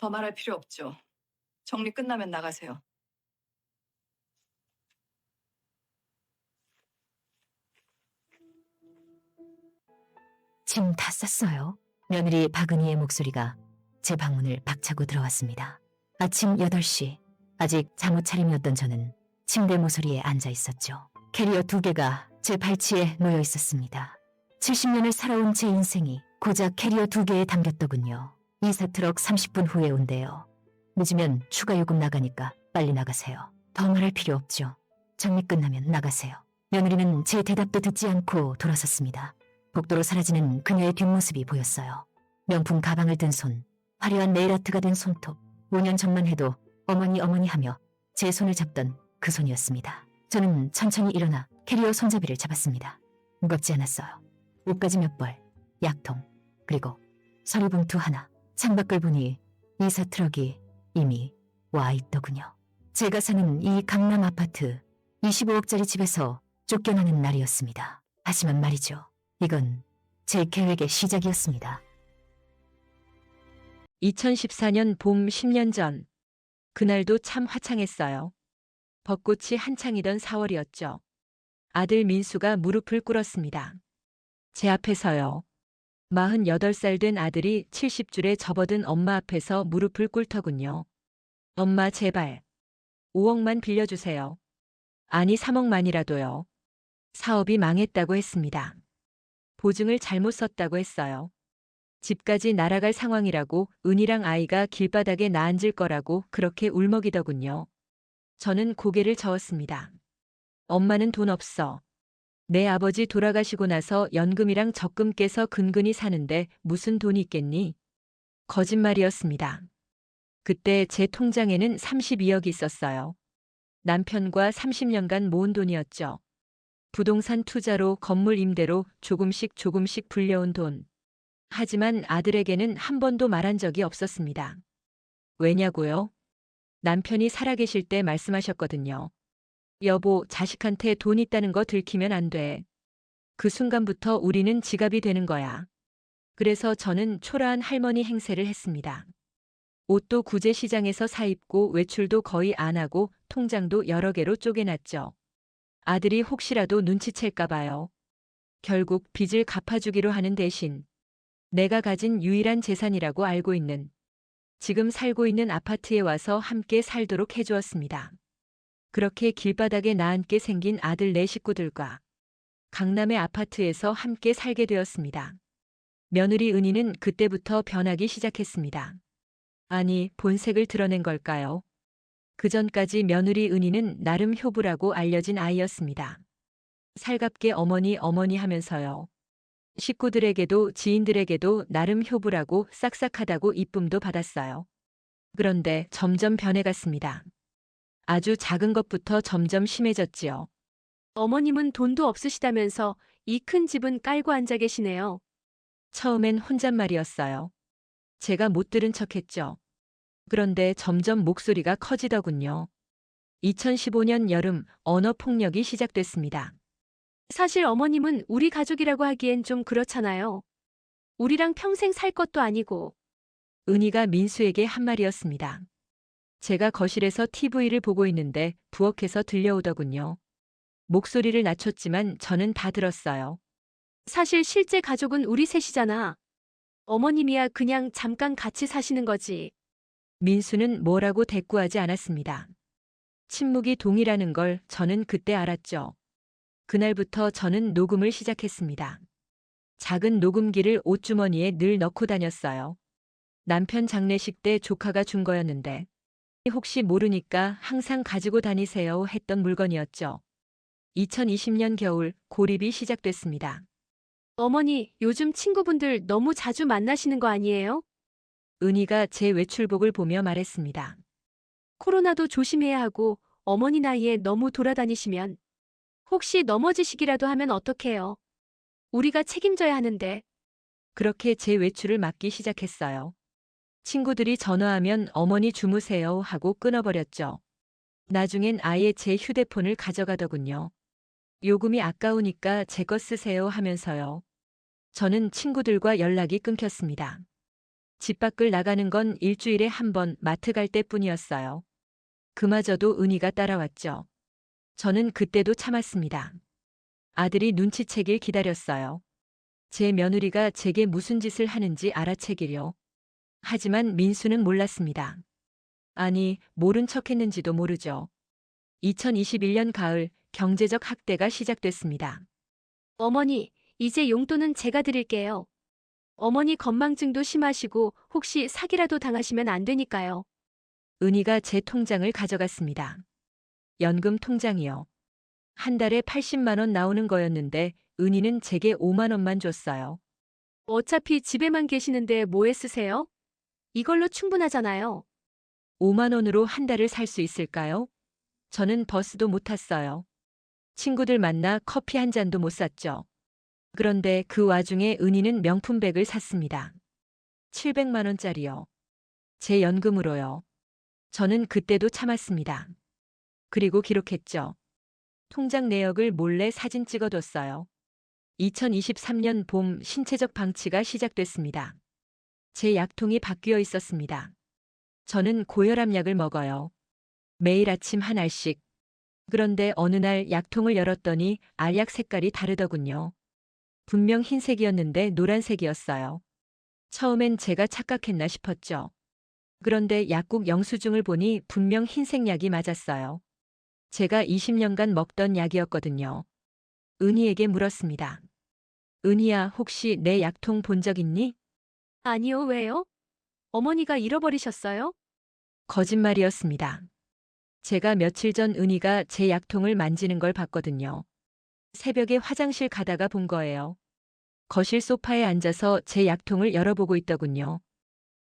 더 말할 필요 없죠. 정리 끝나면 나가세요. 짐 다 쌌어요. 며느리 박은희의 목소리가 제 방문을 박차고 들어왔습니다. 아침 8시, 아직 잠옷 차림이었던 저는 침대 모서리에 앉아 있었죠. 캐리어 2개가 제 발치에 놓여 있었습니다. 70년을 살아온 제 인생이 고작 캐리어 2개에 담겼더군요. 이사 트럭 30분 후에 온대요. 늦으면 추가 요금 나가니까 빨리 나가세요. 더 말할 필요 없죠. 정리 끝나면 나가세요. 며느리는 제 대답도 듣지 않고 돌아섰습니다. 복도로 사라지는 그녀의 뒷모습이 보였어요. 명품 가방을 든 손, 화려한 네일아트가 된 손톱. 5년 전만 해도 어머니 어머니 하며 제 손을 잡던 그 손이었습니다. 저는 천천히 일어나 캐리어 손잡이를 잡았습니다. 무겁지 않았어요. 옷가지 몇 벌, 약통, 그리고 서류 봉투 하나. 창밖을 보니 이사 트럭이 이미 와 있더군요. 제가 사는 이 강남 아파트 25억짜리 집에서 쫓겨나는 날이었습니다. 하지만 말이죠. 이건 제 계획의 시작이었습니다. 2014년 봄 10년 전. 그날도 참 화창했어요. 벚꽃이 한창이던 4월이었죠. 아들 민수가 무릎을 꿇었습니다. 제 앞에서요. 48살 된 아들이 70줄에 접어든 엄마 앞에서 무릎을 꿇더군요. 엄마 제발 5억만 빌려주세요. 아니 3억만이라도요. 사업이 망했다고 했습니다. 보증을 잘못 썼다고 했어요. 집까지 날아갈 상황이라고 은희랑 아이가 길바닥에 나앉을 거라고 그렇게 울먹이더군요. 저는 고개를 저었습니다. 엄마는 돈 없어. 내 아버지 돌아가시고 나서 연금이랑 적금 깨서 근근히 사는데 무슨 돈이 있겠니? 거짓말이었습니다. 그때 제 통장에는 32억이 있었어요. 남편과 30년간 모은 돈이었죠. 부동산 투자로 건물 임대로 조금씩 불려온 돈. 하지만 아들에게는 한 번도 말한 적이 없었습니다. 왜냐고요? 남편이 살아계실 때 말씀하셨거든요. 여보, 자식한테 돈 있다는 거 들키면 안 돼. 그 순간부터 우리는 지갑이 되는 거야. 그래서 저는 초라한 할머니 행세를 했습니다. 옷도 구제시장에서 사입고 외출도 거의 안 하고 통장도 여러 개로 쪼개놨죠. 아들이 혹시라도 눈치챌까 봐요. 결국 빚을 갚아주기로 하는 대신 내가 가진 유일한 재산이라고 알고 있는 지금 살고 있는 아파트에 와서 함께 살도록 해주었습니다. 그렇게 길바닥에 나앉게 생긴 아들 4식구들과 강남의 아파트에서 함께 살게 되었습니다. 며느리 은희는 그때부터 변하기 시작했습니다. 아니, 본색을 드러낸 걸까요? 그전까지 며느리 은희는 나름 효부라고 알려진 아이였습니다. 살갑게 어머니 어머니 하면서요. 식구들에게도 지인들에게도 나름 효부라고 싹싹하다고 이쁨도 받았어요. 그런데 점점 변해갔습니다. 아주 작은 것부터 점점 심해졌지요. 어머님은 돈도 없으시다면서 이 큰 집은 깔고 앉아 계시네요. 처음엔 혼잣말이었어요. 제가 못 들은 척했죠. 그런데 점점 목소리가 커지더군요. 2015년 여름 언어폭력이 시작됐습니다. 사실 어머님은 우리 가족이라고 하기엔 좀 그렇잖아요. 우리랑 평생 살 것도 아니고. 은희가 민수에게 한 말이었습니다. 제가 거실에서 TV를 보고 있는데 부엌에서 들려오더군요. 목소리를 낮췄지만 저는 다 들었어요. 사실 실제 가족은 우리 셋이잖아. 어머님이야 그냥 잠깐 같이 사시는 거지. 민수는 뭐라고 대꾸하지 않았습니다. 침묵이 동이라는 걸 저는 그때 알았죠. 그날부터 저는 녹음을 시작했습니다. 작은 녹음기를 옷주머니에 늘 넣고 다녔어요. 남편 장례식 때 조카가 준 거였는데 혹시 모르니까 항상 가지고 다니세요 했던 물건이었죠. 2020년 겨울 고립이 시작됐습니다. 어머니, 요즘 친구분들 너무 자주 만나시는 거 아니에요? 은희가 제 외출복을 보며 말했습니다. 코로나도 조심해야 하고 어머니 나이에 너무 돌아다니시면 혹시 넘어지시기라도 하면 어떡해요? 우리가 책임져야 하는데. 그렇게 제 외출을 막기 시작했어요. 친구들이 전화하면 어머니 주무세요 하고 끊어버렸죠. 나중엔 아예 제 휴대폰을 가져가더군요. 요금이 아까우니까 제 거 쓰세요 하면서요. 저는 친구들과 연락이 끊겼습니다. 집 밖을 나가는 건 일주일에 한 번 마트 갈 때뿐이었어요. 그마저도 은희가 따라왔죠. 저는 그때도 참았습니다. 아들이 눈치채길 기다렸어요. 제 며느리가 제게 무슨 짓을 하는지 알아채기려. 하지만 민수는 몰랐습니다. 아니, 모른 척했는지도 모르죠. 2021년 가을 경제적 학대가 시작됐습니다. 어머니, 이제 용돈은 제가 드릴게요. 어머니 건망증도 심하시고 혹시 사기라도 당하시면 안 되니까요. 은희가 제 통장을 가져갔습니다. 연금 통장이요. 한 달에 80만 원 나오는 거였는데 은희는 제게 5만 원만 줬어요. 어차피 집에만 계시는데 뭐에 쓰세요? 이걸로 충분하잖아요. 5만 원으로 한 달을 살 수 있을까요? 저는 버스도 못 탔어요. 친구들 만나 커피 한 잔도 못 샀죠. 그런데 그 와중에 은희는 명품백을 샀습니다. 700만 원짜리요. 제 연금으로요. 저는 그때도 참았습니다. 그리고 기록했죠. 통장 내역을 몰래 사진 찍어뒀어요. 2023년 봄 신체적 방치가 시작됐습니다. 제 약통이 바뀌어 있었습니다. 저는 고혈압 약을 먹어요. 매일 아침 한 알씩. 그런데 어느 날 약통을 열었더니 알약 색깔이 다르더군요. 분명 흰색이었는데 노란색이었어요. 처음엔 제가 착각했나 싶었죠. 그런데 약국 영수증을 보니 분명 흰색 약이 맞았어요. 제가 20년간 먹던 약이었거든요. 은희에게 물었습니다. 은희야, 혹시 내 약통 본 적 있니? 아니요, 왜요? 어머니가 잃어버리셨어요? 거짓말이었습니다. 제가 며칠 전 은희가 제 약통을 만지는 걸 봤거든요. 새벽에 화장실 가다가 본 거예요. 거실 소파에 앉아서 제 약통을 열어보고 있더군요.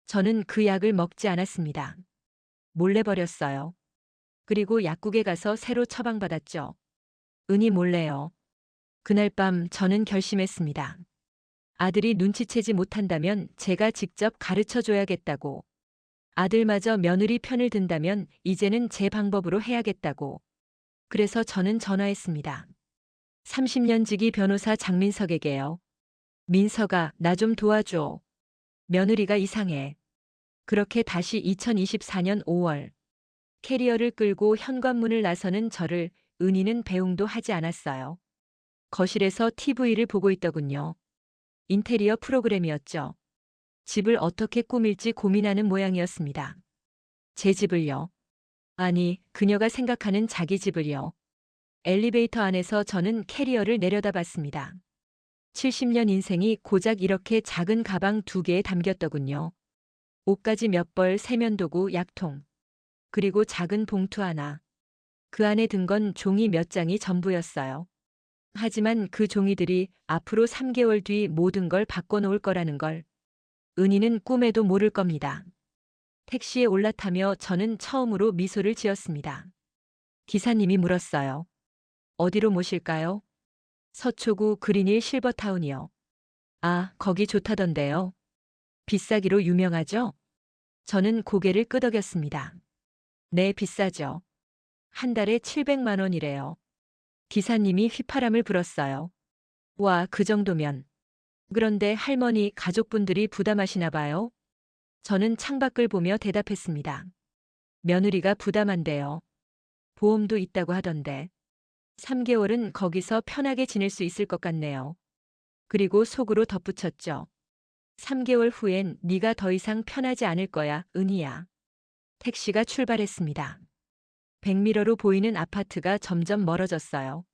저는 그 약을 먹지 않았습니다. 몰래 버렸어요. 그리고 약국에 가서 새로 처방받았죠. 은희 몰래요. 그날 밤 저는 결심했습니다. 아들이 눈치채지 못한다면 제가 직접 가르쳐 줘야겠다고. 아들마저 며느리 편을 든다면 이제는 제 방법으로 해야겠다고. 그래서 저는 전화했습니다. 30년 지기 변호사 장민석에게요. 민석아, 나 좀 도와줘. 며느리가 이상해. 그렇게 다시 2024년 5월 캐리어를 끌고 현관문을 나서는 저를 은희는 배웅도 하지 않았어요. 거실에서 TV를 보고 있더군요. 인테리어 프로그램이었죠. 집을 어떻게 꾸밀지 고민하는 모양이었습니다. 제 집을요. 아니, 그녀가 생각하는 자기 집을요. 엘리베이터 안에서 저는 캐리어를 내려다봤습니다. 70년 인생이 고작 이렇게 작은 가방 2개에 담겼더군요. 옷가지 몇 벌, 세면도구, 약통. 그리고 작은 봉투 하나. 그 안에 든 건 종이 몇 장이 전부였어요. 하지만 그 종이들이 앞으로 3개월 뒤 모든 걸 바꿔놓을 거라는 걸 은희는 꿈에도 모를 겁니다. 택시에 올라타며 저는 처음으로 미소를 지었습니다. 기사님이 물었어요. 어디로 모실까요? 서초구 그린힐 실버타운이요. 아, 거기 좋다던데요. 비싸기로 유명하죠? 저는 고개를 끄덕였습니다. 네, 비싸죠. 한 달에 700만 원이래요. 기사님이 휘파람을 불었어요. 와, 그 정도면. 그런데 할머니 가족분들이 부담하시나 봐요? 저는 창밖을 보며 대답했습니다. 며느리가 부담한대요. 보험도 있다고 하던데. 3개월은 거기서 편하게 지낼 수 있을 것 같네요. 그리고 속으로 덧붙였죠. 3개월 후엔 네가 더 이상 편하지 않을 거야, 은희야. 택시가 출발했습니다. 백미러로 보이는 아파트가 점점 멀어졌어요.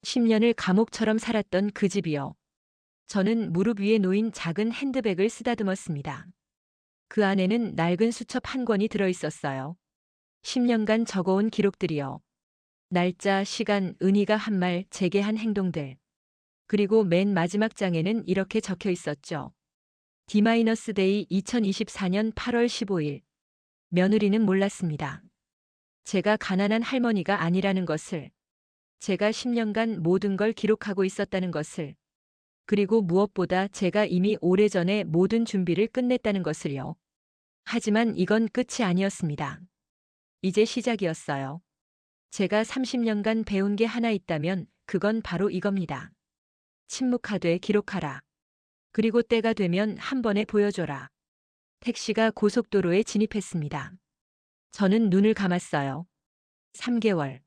10년을 감옥처럼 살았던 그 집이요. 저는 무릎 위에 놓인 작은 핸드백을 쓰다듬었습니다. 그 안에는 낡은 수첩 한 권이 들어있었어요. 10년간 적어온 기록들이요. 날짜, 시간, 은희가 한 말, 제게 한 행동들. 그리고 맨 마지막 장에는 이렇게 적혀 있었죠. D-데이 2024년 8월 15일. 며느리는 몰랐습니다. 제가 가난한 할머니가 아니라는 것을. 제가 10년간 모든 걸 기록하고 있었다는 것을. 그리고 무엇보다 제가 이미 오래전에 모든 준비를 끝냈다는 것을요. 하지만 이건 끝이 아니었습니다. 이제 시작이었어요. 제가 30년간 배운 게 하나 있다면 그건 바로 이겁니다. 침묵하되 기록하라. 그리고 때가 되면 한 번에 보여줘라. 택시가 고속도로에 진입했습니다. 저는 눈을 감았어요. 3개월.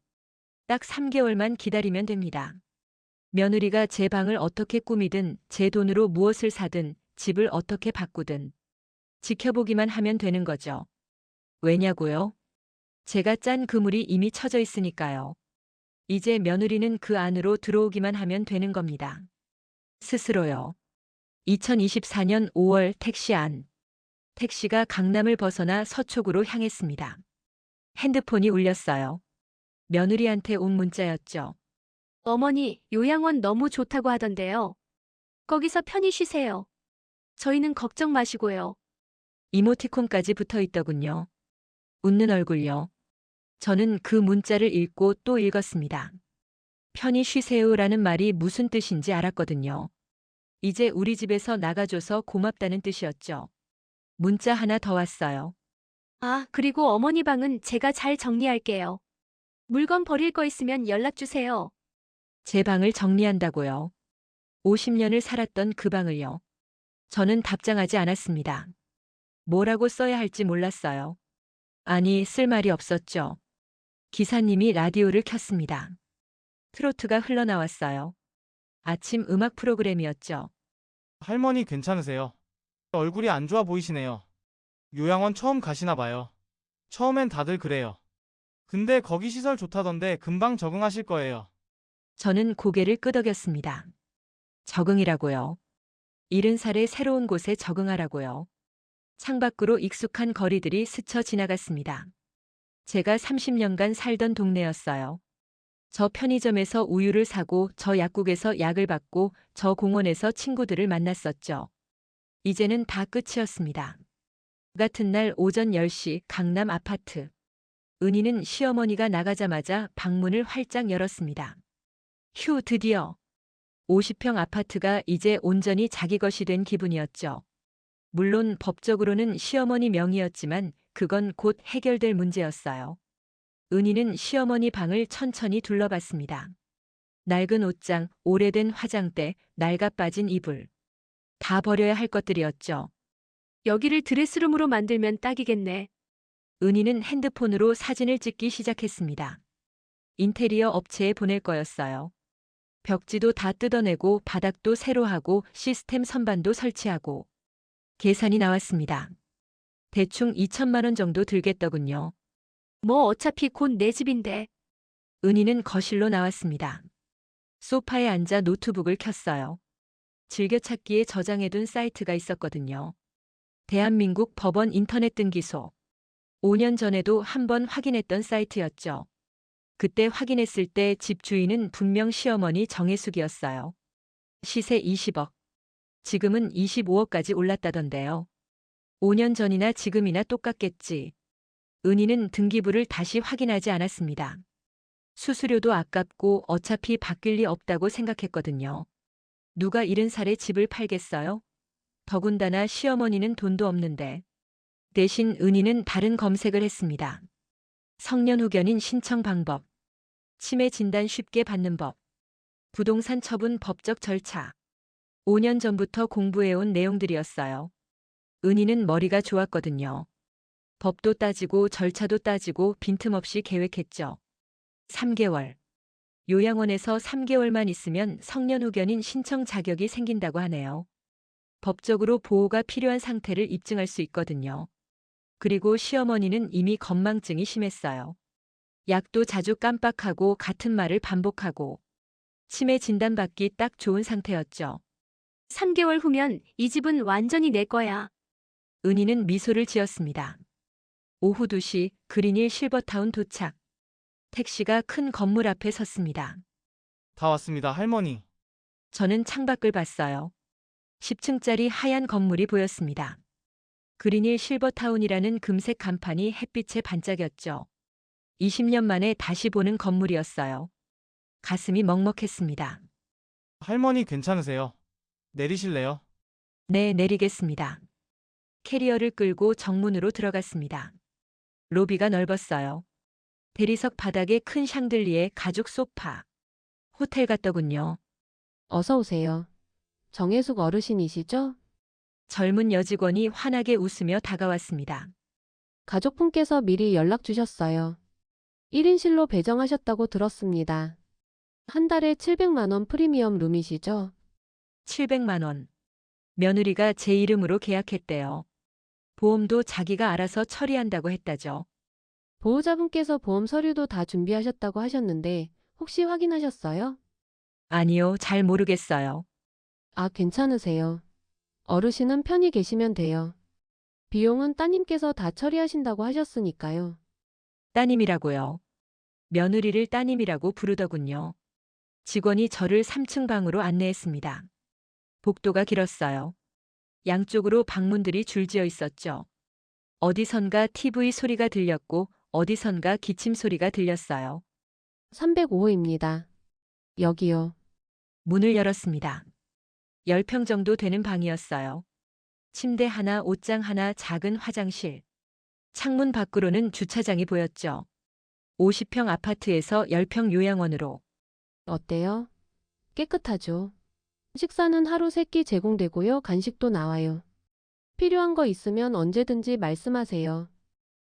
딱 3개월만 기다리면 됩니다. 며느리가 제 방을 어떻게 꾸미든 제 돈으로 무엇을 사든 집을 어떻게 바꾸든 지켜보기만 하면 되는 거죠. 왜냐고요? 제가 짠 그물이 이미 쳐져 있으니까요. 이제 며느리는 그 안으로 들어오기만 하면 되는 겁니다. 스스로요. 2024년 5월 택시 안. 택시가 강남을 벗어나 서초구로 향했습니다. 핸드폰이 울렸어요. 며느리한테 온 문자였죠. 어머니, 요양원 너무 좋다고 하던데요. 거기서 편히 쉬세요. 저희는 걱정 마시고요. 이모티콘까지 붙어 있더군요. 웃는 얼굴요. 저는 그 문자를 읽고 또 읽었습니다. 편히 쉬세요라는 말이 무슨 뜻인지 알았거든요. 이제 우리 집에서 나가줘서 고맙다는 뜻이었죠. 문자 하나 더 왔어요. 아, 그리고 어머니 방은 제가 잘 정리할게요. 물건 버릴 거 있으면 연락 주세요. 제 방을 정리한다고요. 50년을 살았던 그 방을요. 저는 답장하지 않았습니다. 뭐라고 써야 할지 몰랐어요. 아니, 쓸 말이 없었죠. 기사님이 라디오를 켰습니다. 트로트가 흘러나왔어요. 아침 음악 프로그램이었죠. 할머니 괜찮으세요? 얼굴이 안 좋아 보이시네요. 요양원 처음 가시나 봐요. 처음엔 다들 그래요. 근데 거기 시설 좋다던데 금방 적응하실 거예요. 저는 고개를 끄덕였습니다. 적응이라고요. 70살의 새로운 곳에 적응하라고요. 창밖으로 익숙한 거리들이 스쳐 지나갔습니다. 제가 30년간 살던 동네였어요. 저 편의점에서 우유를 사고 저 약국에서 약을 받고 저 공원에서 친구들을 만났었죠. 이제는 다 끝이었습니다. 같은 날 오전 10시 강남 아파트. 은희는 시어머니가 나가자마자 방문을 활짝 열었습니다. 휴, 드디어. 50평 아파트가 이제 온전히 자기 것이 된 기분이었죠. 물론 법적으로는 시어머니 명의였지만 그건 곧 해결될 문제였어요. 은희는 시어머니 방을 천천히 둘러봤습니다. 낡은 옷장, 오래된 화장대, 낡아 빠진 이불. 다 버려야 할 것들이었죠. 여기를 드레스룸으로 만들면 딱이겠네. 은희는 핸드폰으로 사진을 찍기 시작했습니다. 인테리어 업체에 보낼 거였어요. 벽지도 다 뜯어내고 바닥도 새로 하고 시스템 선반도 설치하고. 계산이 나왔습니다. 대충 2천만 원 정도 들겠더군요. 뭐 어차피 곧 내 집인데. 은희는 거실로 나왔습니다. 소파에 앉아 노트북을 켰어요. 즐겨찾기에 저장해둔 사이트가 있었거든요. 대한민국 법원 인터넷 등기소. 5년 전에도 한번 확인했던 사이트였죠. 그때 확인했을 때 집 주인은 분명 시어머니 정혜숙이었어요. 시세 20억. 지금은 25억까지 올랐다던데요. 5년 전이나 지금이나 똑같겠지. 은희는 등기부를 다시 확인하지 않았습니다. 수수료도 아깝고 어차피 바뀔 리 없다고 생각했거든요. 누가 70살에 집을 팔겠어요? 더군다나 시어머니는 돈도 없는데. 대신 은희는 다른 검색을 했습니다. 성년 후견인 신청 방법. 치매 진단 쉽게 받는 법. 부동산 처분 법적 절차. 5년 전부터 공부해온 내용들이었어요. 은희는 머리가 좋았거든요. 법도 따지고 절차도 따지고 빈틈없이 계획했죠. 3개월. 요양원에서 3개월만 있으면 성년 후견인 신청 자격이 생긴다고 하네요. 법적으로 보호가 필요한 상태를 입증할 수 있거든요. 그리고 시어머니는 이미 건망증이 심했어요. 약도 자주 깜빡하고 같은 말을 반복하고. 치매 진단받기 딱 좋은 상태였죠. 3개월 후면 이 집은 완전히 내 거야. 은희는 미소를 지었습니다. 오후 2시 그린힐 실버타운 도착. 택시가 큰 건물 앞에 섰습니다. 다 왔습니다, 할머니. 저는 창밖을 봤어요. 10층짜리 하얀 건물이 보였습니다. 그린힐 실버타운이라는 금색 간판이 햇빛에 반짝였죠. 20년 만에 다시 보는 건물이었어요. 가슴이 먹먹했습니다. 할머니 괜찮으세요? 내리실래요? 네, 내리겠습니다. 캐리어를 끌고 정문으로 들어갔습니다. 로비가 넓었어요. 대리석 바닥에 큰 샹들리에 가죽 소파. 호텔 같더군요. 어서 오세요. 정혜숙 어르신이시죠? 젊은 여직원이 환하게 웃으며 다가왔습니다. 가족분께서 미리 연락 주셨어요. 1인실로 배정하셨다고 들었습니다. 한 달에 700만 원 프리미엄 룸이시죠? 700만 원. 며느리가 제 이름으로 계약했대요. 보험도 자기가 알아서 처리한다고 했다죠. 보호자분께서 보험 서류도 다 준비하셨다고 하셨는데 혹시 확인하셨어요? 아니요, 잘 모르겠어요. 아, 괜찮으세요. 어르신은 편히 계시면 돼요. 비용은 따님께서 다 처리하신다고 하셨으니까요. 따님이라고요. 며느리를 따님이라고 부르더군요. 직원이 저를 3층 방으로 안내했습니다. 복도가 길었어요. 양쪽으로 방문들이 줄지어 있었죠. 어디선가 TV 소리가 들렸고 어디선가 기침 소리가 들렸어요. 305호입니다. 여기요. 문을 열었습니다. 10평 정도 되는 방이었어요. 침대 하나, 옷장 하나, 작은 화장실. 창문 밖으로는 주차장이 보였죠. 50평 아파트에서 10평 요양원으로. 어때요? 깨끗하죠? 식사는 하루 3끼 제공되고요. 간식도 나와요. 필요한 거 있으면 언제든지 말씀하세요.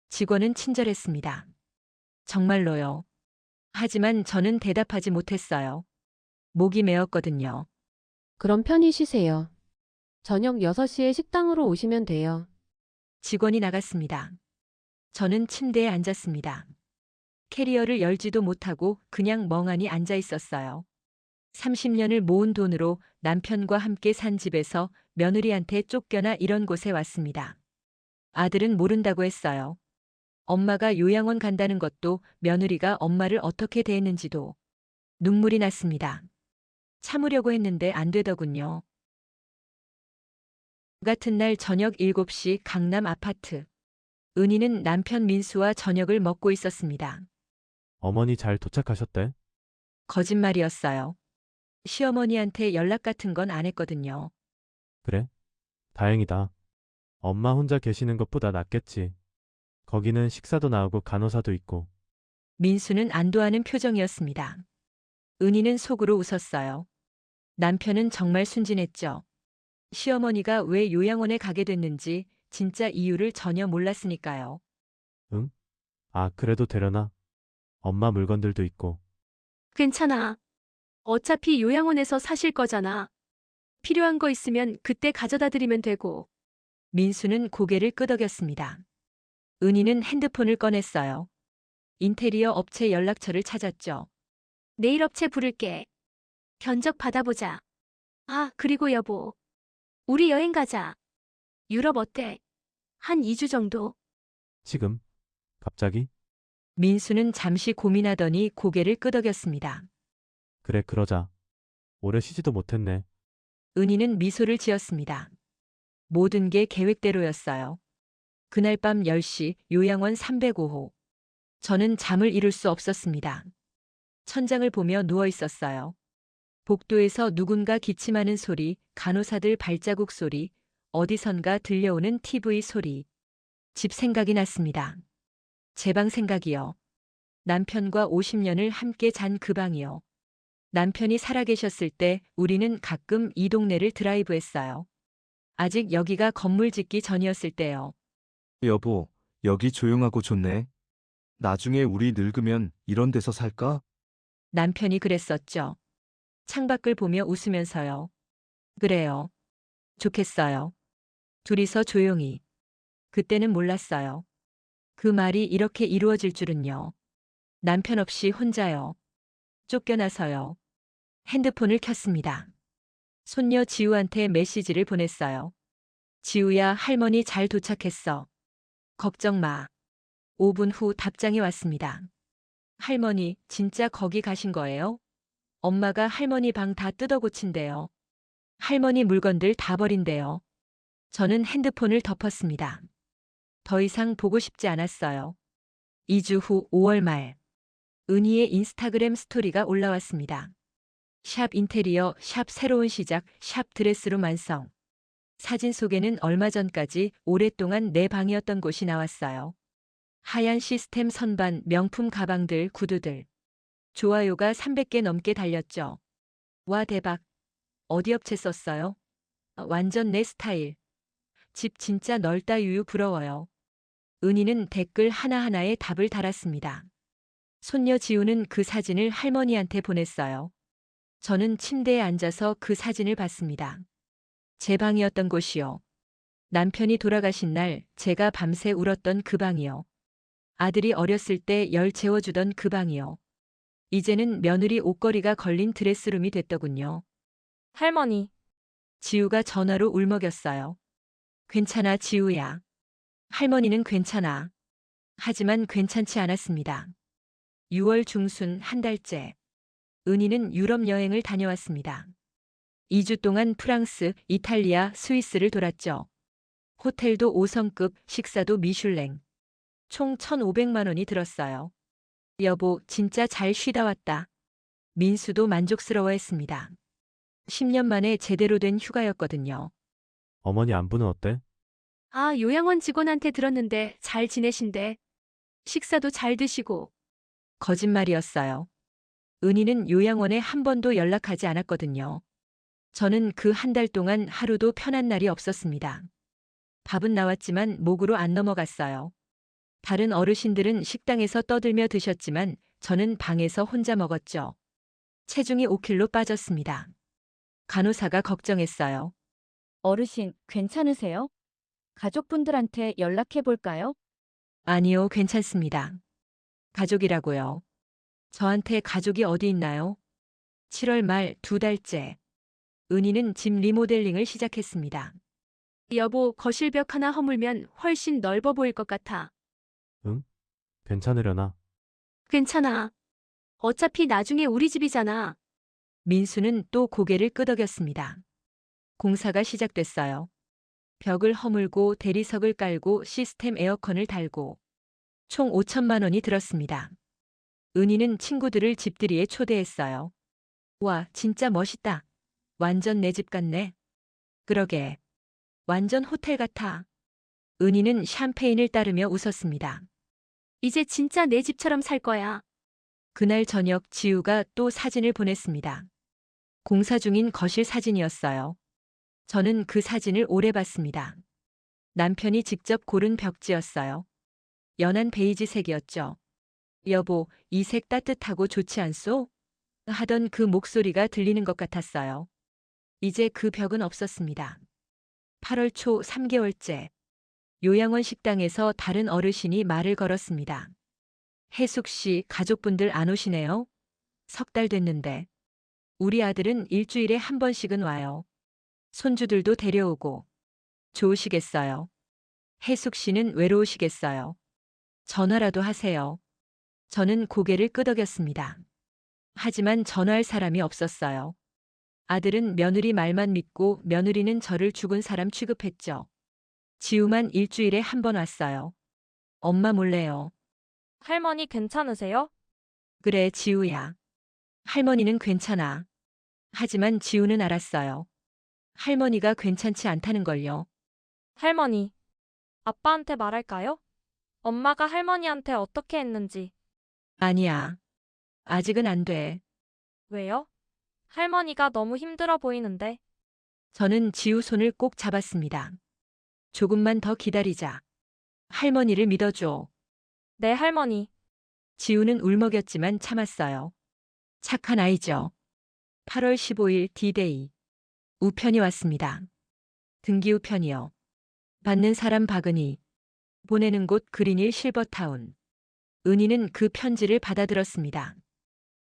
직원은 친절했습니다. 정말로요. 하지만 저는 대답하지 못했어요. 목이 메었거든요. 그럼 편히 쉬세요. 저녁 6시에 식당으로 오시면 돼요. 직원이 나갔습니다. 저는 침대에 앉았습니다. 캐리어를 열지도 못하고 그냥 멍하니 앉아 있었어요. 30년을 모은 돈으로 남편과 함께 산 집에서 며느리한테 쫓겨나 이런 곳에 왔습니다. 아들은 모른다고 했어요. 엄마가 요양원 간다는 것도 며느리가 엄마를 어떻게 대했는지도 눈물이 났습니다. 참으려고 했는데 안 되더군요. 같은 날 저녁 7시 강남 아파트. 은희는 남편 민수와 저녁을 먹고 있었습니다. 어머니 잘 도착하셨대? 거짓말이었어요. 시어머니한테 연락 같은 건 안 했거든요. 그래? 다행이다. 엄마 혼자 계시는 것보다 낫겠지. 거기는 식사도 나오고 간호사도 있고. 민수는 안도하는 표정이었습니다. 은희는 속으로 웃었어요. 남편은 정말 순진했죠. 시어머니가 왜 요양원에 가게 됐는지 진짜 이유를 전혀 몰랐으니까요. 응? 아, 그래도 되려나? 엄마 물건들도 있고. 괜찮아. 어차피 요양원에서 사실 거잖아. 필요한 거 있으면 그때 가져다 드리면 되고. 민수는 고개를 끄덕였습니다. 은희는 핸드폰을 꺼냈어요. 인테리어 업체 연락처를 찾았죠. 내일 업체 부를게. 견적 받아보자. 아, 그리고 여보. 우리 여행 가자. 유럽 어때? 한 2주 정도? 지금? 갑자기? 민수는 잠시 고민하더니 고개를 끄덕였습니다. 그래, 그러자. 오래 쉬지도 못했네. 은희는 미소를 지었습니다. 모든 게 계획대로였어요. 그날 밤 10시 요양원 305호. 저는 잠을 이룰 수 없었습니다. 천장을 보며 누워 있었어요. 복도에서 누군가 기침하는 소리, 간호사들 발자국 소리, 어디선가 들려오는 TV 소리. 집 생각이 났습니다. 제 방 생각이요. 남편과 50년을 함께 잔 그 방이요. 남편이 살아계셨을 때 우리는 가끔 이 동네를 드라이브했어요. 아직 여기가 건물 짓기 전이었을 때요. 여보, 여기 조용하고 좋네. 나중에 우리 늙으면 이런 데서 살까? 남편이 그랬었죠. 창밖을 보며 웃으면서요. 그래요. 좋겠어요. 둘이서 조용히. 그때는 몰랐어요. 그 말이 이렇게 이루어질 줄은요. 남편 없이 혼자요. 쫓겨나서요. 핸드폰을 켰습니다. 손녀 지우한테 메시지를 보냈어요. 지우야, 할머니 잘 도착했어. 걱정 마. 5분 후 답장이 왔습니다. 할머니, 진짜 거기 가신 거예요? 엄마가 할머니 방 다 뜯어고친대요. 할머니 물건들 다 버린대요. 저는 핸드폰을 덮었습니다. 더 이상 보고 싶지 않았어요. 2주 후 5월 말. 은희의 인스타그램 스토리가 올라왔습니다. 샵 인테리어, 샵 새로운 시작, 샵 드레스룸 완성. 사진 속에는 얼마 전까지 오랫동안 내 방이었던 곳이 나왔어요. 하얀 시스템 선반, 명품 가방들, 구두들. 좋아요가 300개 넘게 달렸죠. 와, 대박. 어디 업체 썼어요? 완전 내 스타일. 집 진짜 넓다 유유 부러워요. 은희는 댓글 하나하나에 답을 달았습니다. 손녀 지우는 그 사진을 할머니한테 보냈어요. 저는 침대에 앉아서 그 사진을 봤습니다. 제 방이었던 곳이요. 남편이 돌아가신 날 제가 밤새 울었던 그 방이요. 아들이 어렸을 때 열 재워주던 그 방이요. 이제는 며느리 옷걸이가 걸린 드레스룸이 됐더군요. 할머니, 지우가 전화로 울먹였어요. 괜찮아, 지우야. 할머니는 괜찮아. 하지만 괜찮지 않았습니다. 6월 중순 한 달째. 은희는 유럽 여행을 다녀왔습니다. 2주 동안 프랑스, 이탈리아, 스위스를 돌았죠. 호텔도 5성급, 식사도 미슐랭. 총 1,500만 원이 들었어요. 여보, 진짜 잘 쉬다 왔다. 민수도 만족스러워했습니다. 10년 만에 제대로 된 휴가였거든요. 어머니 안부는 어때? 아, 요양원 직원한테 들었는데 잘 지내신대. 식사도 잘 드시고. 거짓말이었어요. 은희는 요양원에 한 번도 연락하지 않았거든요. 저는 그 한 달 동안 하루도 편한 날이 없었습니다. 밥은 나왔지만 목으로 안 넘어갔어요. 다른 어르신들은 식당에서 떠들며 드셨지만 저는 방에서 혼자 먹었죠. 체중이 5kg 빠졌습니다. 간호사가 걱정했어요. 어르신, 괜찮으세요? 가족분들한테 연락해 볼까요? 아니요, 괜찮습니다. 가족이라고요. 저한테 가족이 어디 있나요? 7월 말 2달째. 은희는 집 리모델링을 시작했습니다. 여보, 거실벽 하나 허물면 훨씬 넓어 보일 것 같아. 응? 괜찮으려나? 괜찮아. 어차피 나중에 우리 집이잖아. 민수는 또 고개를 끄덕였습니다. 공사가 시작됐어요. 벽을 허물고 대리석을 깔고 시스템 에어컨을 달고 총 5천만 원이 들었습니다. 은희는 친구들을 집들이에 초대했어요. 와, 진짜 멋있다. 완전 내 집 같네. 그러게. 완전 호텔 같아. 은희는 샴페인을 따르며 웃었습니다. 이제 진짜 내 집처럼 살 거야. 그날 저녁 지우가 또 사진을 보냈습니다. 공사 중인 거실 사진이었어요. 저는 그 사진을 오래 봤습니다. 남편이 직접 고른 벽지였어요. 연한 베이지색이었죠. 여보, 이 색 따뜻하고 좋지 않소? 하던 그 목소리가 들리는 것 같았어요. 이제 그 벽은 없었습니다. 8월 초 3개월째. 요양원 식당에서 다른 어르신이 말을 걸었습니다. 혜숙 씨, 가족분들 안 오시네요? 석 달 됐는데. 우리 아들은 일주일에 한 번씩은 와요. 손주들도 데려오고. 좋으시겠어요? 혜숙 씨는 외로우시겠어요? 전화라도 하세요. 저는 고개를 끄덕였습니다. 하지만 전화할 사람이 없었어요. 아들은 며느리 말만 믿고 며느리는 저를 죽은 사람 취급했죠. 지우만 일주일에 한 번 왔어요. 엄마 몰래요. 할머니 괜찮으세요? 그래, 지우야. 할머니는 괜찮아. 하지만 지우는 알았어요. 할머니가 괜찮지 않다는 걸요. 할머니, 아빠한테 말할까요? 엄마가 할머니한테 어떻게 했는지. 아니야. 아직은 안 돼. 왜요? 할머니가 너무 힘들어 보이는데. 저는 지우 손을 꼭 잡았습니다. 조금만 더 기다리자. 할머니를 믿어줘. 네, 할머니. 지우는 울먹였지만 참았어요. 착한 아이죠. 8월 15일 D-데이. 우편이 왔습니다. 등기 우편이요. 받는 사람 박은희. 보내는 곳 그린힐 실버타운. 은희는 그 편지를 받아들었습니다.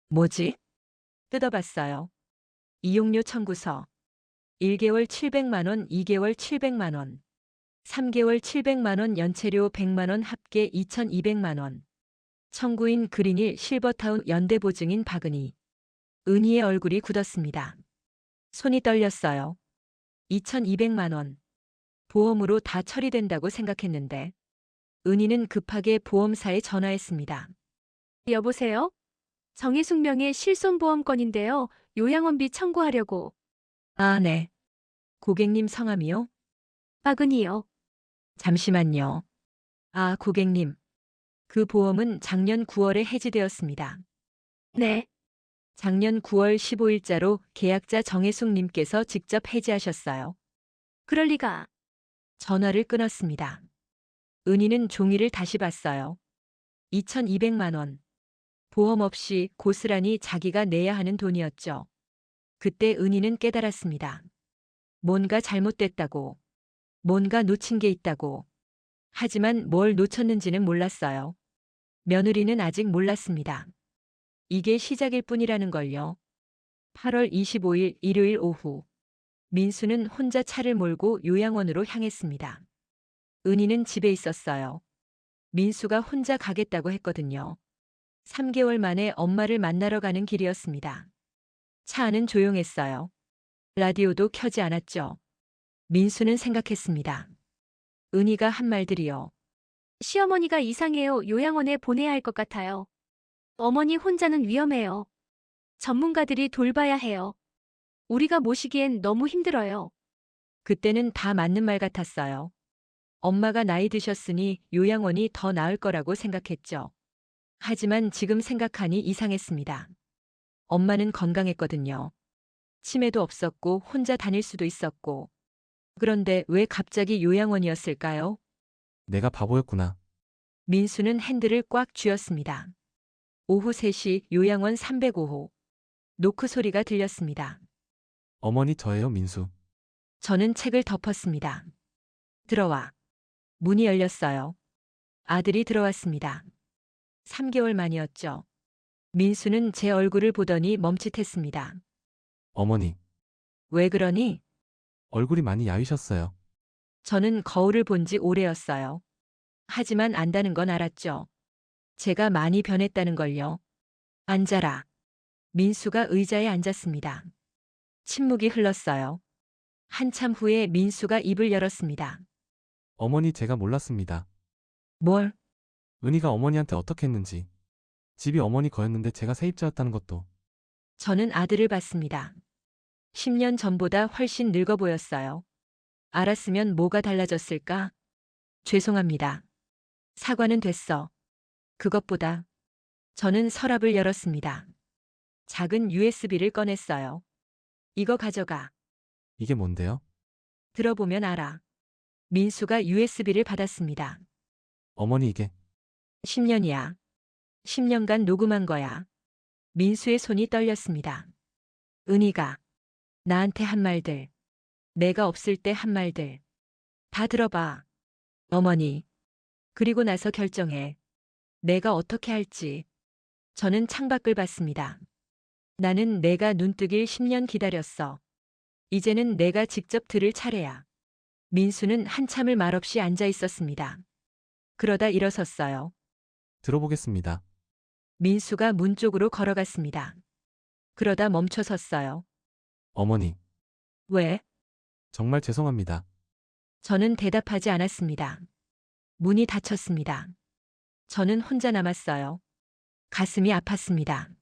뭐지? 뜯어봤어요. 이용료 청구서. 1개월 700만 원, 2개월 700만 원. 3개월 700만 원, 연체료 100만 원, 합계 2,200만 원. 청구인 그린힐 실버타운 연대보증인 박은희. 은희의 얼굴이 굳었습니다. 손이 떨렸어요. 2,200만 원. 보험으로 다 처리된다고 생각했는데. 은희는 급하게 보험사에 전화했습니다. 여보세요? 정혜숙 명의 실손보험건인데요. 요양원비 청구하려고. 아, 네. 고객님 성함이요? 박은희요. 잠시만요. 아, 고객님. 그 보험은 작년 9월에 해지되었습니다. 네. 작년 9월 15일자로 계약자 정혜숙 님께서 직접 해지하셨어요. 그럴 리가. 전화를 끊었습니다. 은희는 종이를 다시 봤어요. 2,200만 원. 보험 없이 고스란히 자기가 내야 하는 돈이었죠. 그때 은희는 깨달았습니다. 뭔가 잘못됐다고. 뭔가 놓친 게 있다고. 하지만 뭘 놓쳤는지는 몰랐어요. 며느리는 아직 몰랐습니다. 이게 시작일 뿐이라는 걸요. 8월 25일 일요일 오후. 민수는 혼자 차를 몰고 요양원으로 향했습니다. 은희는 집에 있었어요. 민수가 혼자 가겠다고 했거든요. 3개월 만에 엄마를 만나러 가는 길이었습니다. 차 안은 조용했어요. 라디오도 켜지 않았죠. 민수는 생각했습니다. 은희가 한 말들이요. 시어머니가 이상해요. 요양원에 보내야 할 것 같아요. 어머니 혼자는 위험해요. 전문가들이 돌봐야 해요. 우리가 모시기엔 너무 힘들어요. 그때는 다 맞는 말 같았어요. 엄마가 나이 드셨으니 요양원이 더 나을 거라고 생각했죠. 하지만 지금 생각하니 이상했습니다. 엄마는 건강했거든요. 치매도 없었고 혼자 다닐 수도 있었고. 그런데 왜 갑자기 요양원이었을까요? 내가 바보였구나. 민수는 핸들을 꽉 쥐었습니다. 오후 3시 요양원 305호. 노크 소리가 들렸습니다. 어머니 저예요, 민수. 저는 책을 덮었습니다. 들어와. 문이 열렸어요. 아들이 들어왔습니다. 3개월 만이었죠. 민수는 제 얼굴을 보더니 멈칫했습니다. 어머니, 왜 그러니? 얼굴이 많이 야위셨어요. 저는 거울을 본 지 오래였어요. 하지만 안다는 건 알았죠. 제가 많이 변했다는 걸요. 앉아라. 민수가 의자에 앉았습니다. 침묵이 흘렀어요. 한참 후에 민수가 입을 열었습니다. 어머니 제가 몰랐습니다. 뭘? 은희가 어머니한테 어떻게 했는지. 집이 어머니 거였는데 제가 세입자였다는 것도. 저는 아들을 봤습니다. 10년 전보다 훨씬 늙어 보였어요. 알았으면 뭐가 달라졌을까? 죄송합니다. 사과는 됐어. 그것보다 저는 서랍을 열었습니다. 작은 USB를 꺼냈어요. 이거 가져가. 이게 뭔데요? 들어보면 알아. 민수가 USB를 받았습니다. 어머니 이게 10년이야. 10년간 녹음한 거야. 민수의 손이 떨렸습니다. 은희가 나한테 한 말들, 내가 없을 때 한 말들. 다 들어봐. 어머니. 그리고 나서 결정해. 내가 어떻게 할지. 저는 창밖을 봤습니다. 나는 내가 눈뜨길 10년 기다렸어. 이제는 내가 직접 들을 차례야. 민수는 한참을 말없이 앉아 있었습니다. 그러다 일어섰어요. 들어보겠습니다. 민수가 문 쪽으로 걸어갔습니다. 그러다 멈춰 섰어요. 어머니, 왜? 정말 죄송합니다. 저는 대답하지 않았습니다. 문이 닫혔습니다. 저는 혼자 남았어요. 가슴이 아팠습니다.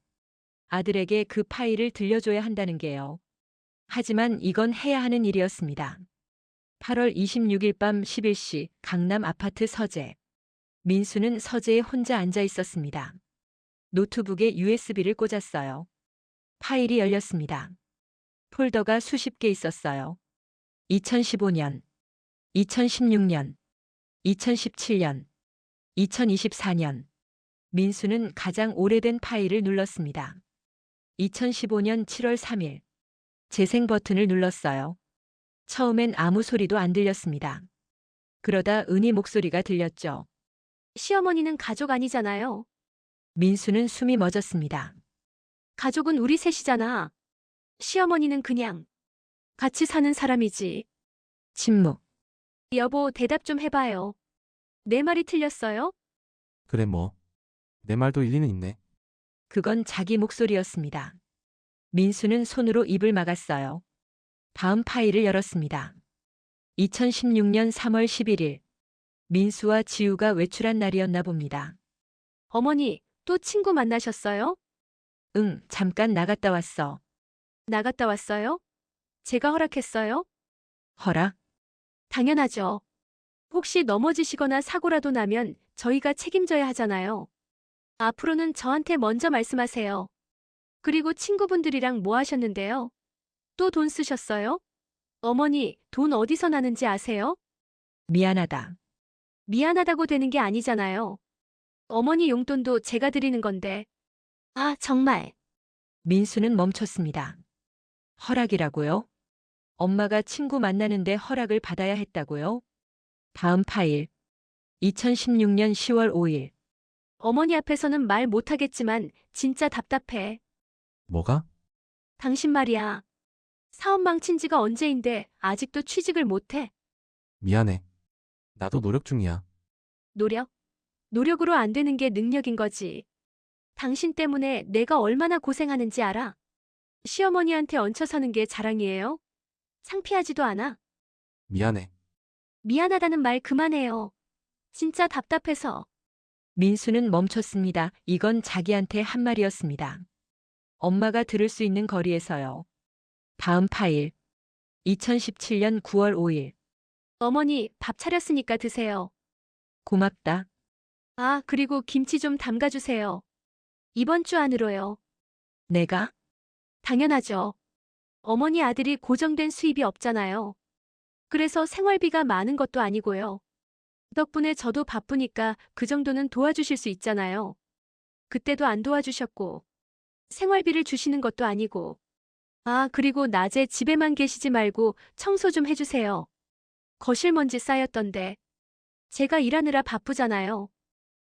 아들에게 그 파일을 들려줘야 한다는 게요. 하지만 이건 해야 하는 일이었습니다. 8월 26일 밤 11시 강남 아파트 서재. 민수는 서재에 혼자 앉아 있었습니다. 노트북에 USB를 꽂았어요. 파일이 열렸습니다. 폴더가 수십 개 있었어요. 2015년, 2016년, 2017년, 2024년. 민수는 가장 오래된 파일을 눌렀습니다. 2015년 7월 3일. 재생 버튼을 눌렀어요. 처음엔 아무 소리도 안 들렸습니다. 그러다 은희 목소리가 들렸죠. 시어머니는 가족 아니잖아요. 민수는 숨이 멎었습니다. 가족은 우리 셋이잖아. 시어머니는 그냥 같이 사는 사람이지. 침묵. 여보, 대답 좀 해봐요. 내 말이 틀렸어요? 그래 뭐. 내 말도 일리는 있네. 그건 자기 목소리였습니다. 민수는 손으로 입을 막았어요. 다음 파일을 열었습니다. 2016년 3월 11일. 민수와 지우가 외출한 날이었나 봅니다. 어머니, 또 친구 만나셨어요? 응, 잠깐 나갔다 왔어. 나갔다 왔어요? 제가 허락했어요? 허락? 당연하죠. 혹시 넘어지시거나 사고라도 나면 저희가 책임져야 하잖아요. 앞으로는 저한테 먼저 말씀하세요. 그리고 친구분들이랑 뭐 하셨는데요? 또 돈 쓰셨어요? 어머니, 돈 어디서 나는지 아세요? 미안하다. 미안하다고 되는 게 아니잖아요. 어머니 용돈도 제가 드리는 건데. 아, 정말. 민수는 멈췄습니다. 허락이라고요? 엄마가 친구 만나는데 허락을 받아야 했다고요? 다음 파일. 2016년 10월 5일. 어머니 앞에서는 말 못하겠지만 진짜 답답해. 뭐가? 당신 말이야. 사업 망친 지가 언제인데 아직도 취직을 못해. 미안해. 나도 노력 중이야. 노력? 노력으로 안 되는 게 능력인 거지. 당신 때문에 내가 얼마나 고생하는지 알아? 시어머니한테 얹혀서는 게 자랑이에요? 창피하지도 않아. 미안해. 미안하다는 말 그만해요. 진짜 답답해서. 민수는 멈췄습니다. 이건 자기한테 한 말이었습니다. 엄마가 들을 수 있는 거리에서요. 다음 파일. 2017년 9월 5일. 어머니, 밥 차렸으니까 드세요. 고맙다. 아, 그리고 김치 좀 담가주세요. 이번 주 안으로요. 내가? 당연하죠. 어머니 아들이 고정된 수입이 없잖아요. 그래서 생활비가 많은 것도 아니고요. 덕분에 저도 바쁘니까 그 정도는 도와주실 수 있잖아요. 그때도 안 도와주셨고, 생활비를 주시는 것도 아니고. 아, 그리고 낮에 집에만 계시지 말고 청소 좀 해주세요. 거실 먼지 쌓였던데. 제가 일하느라 바쁘잖아요.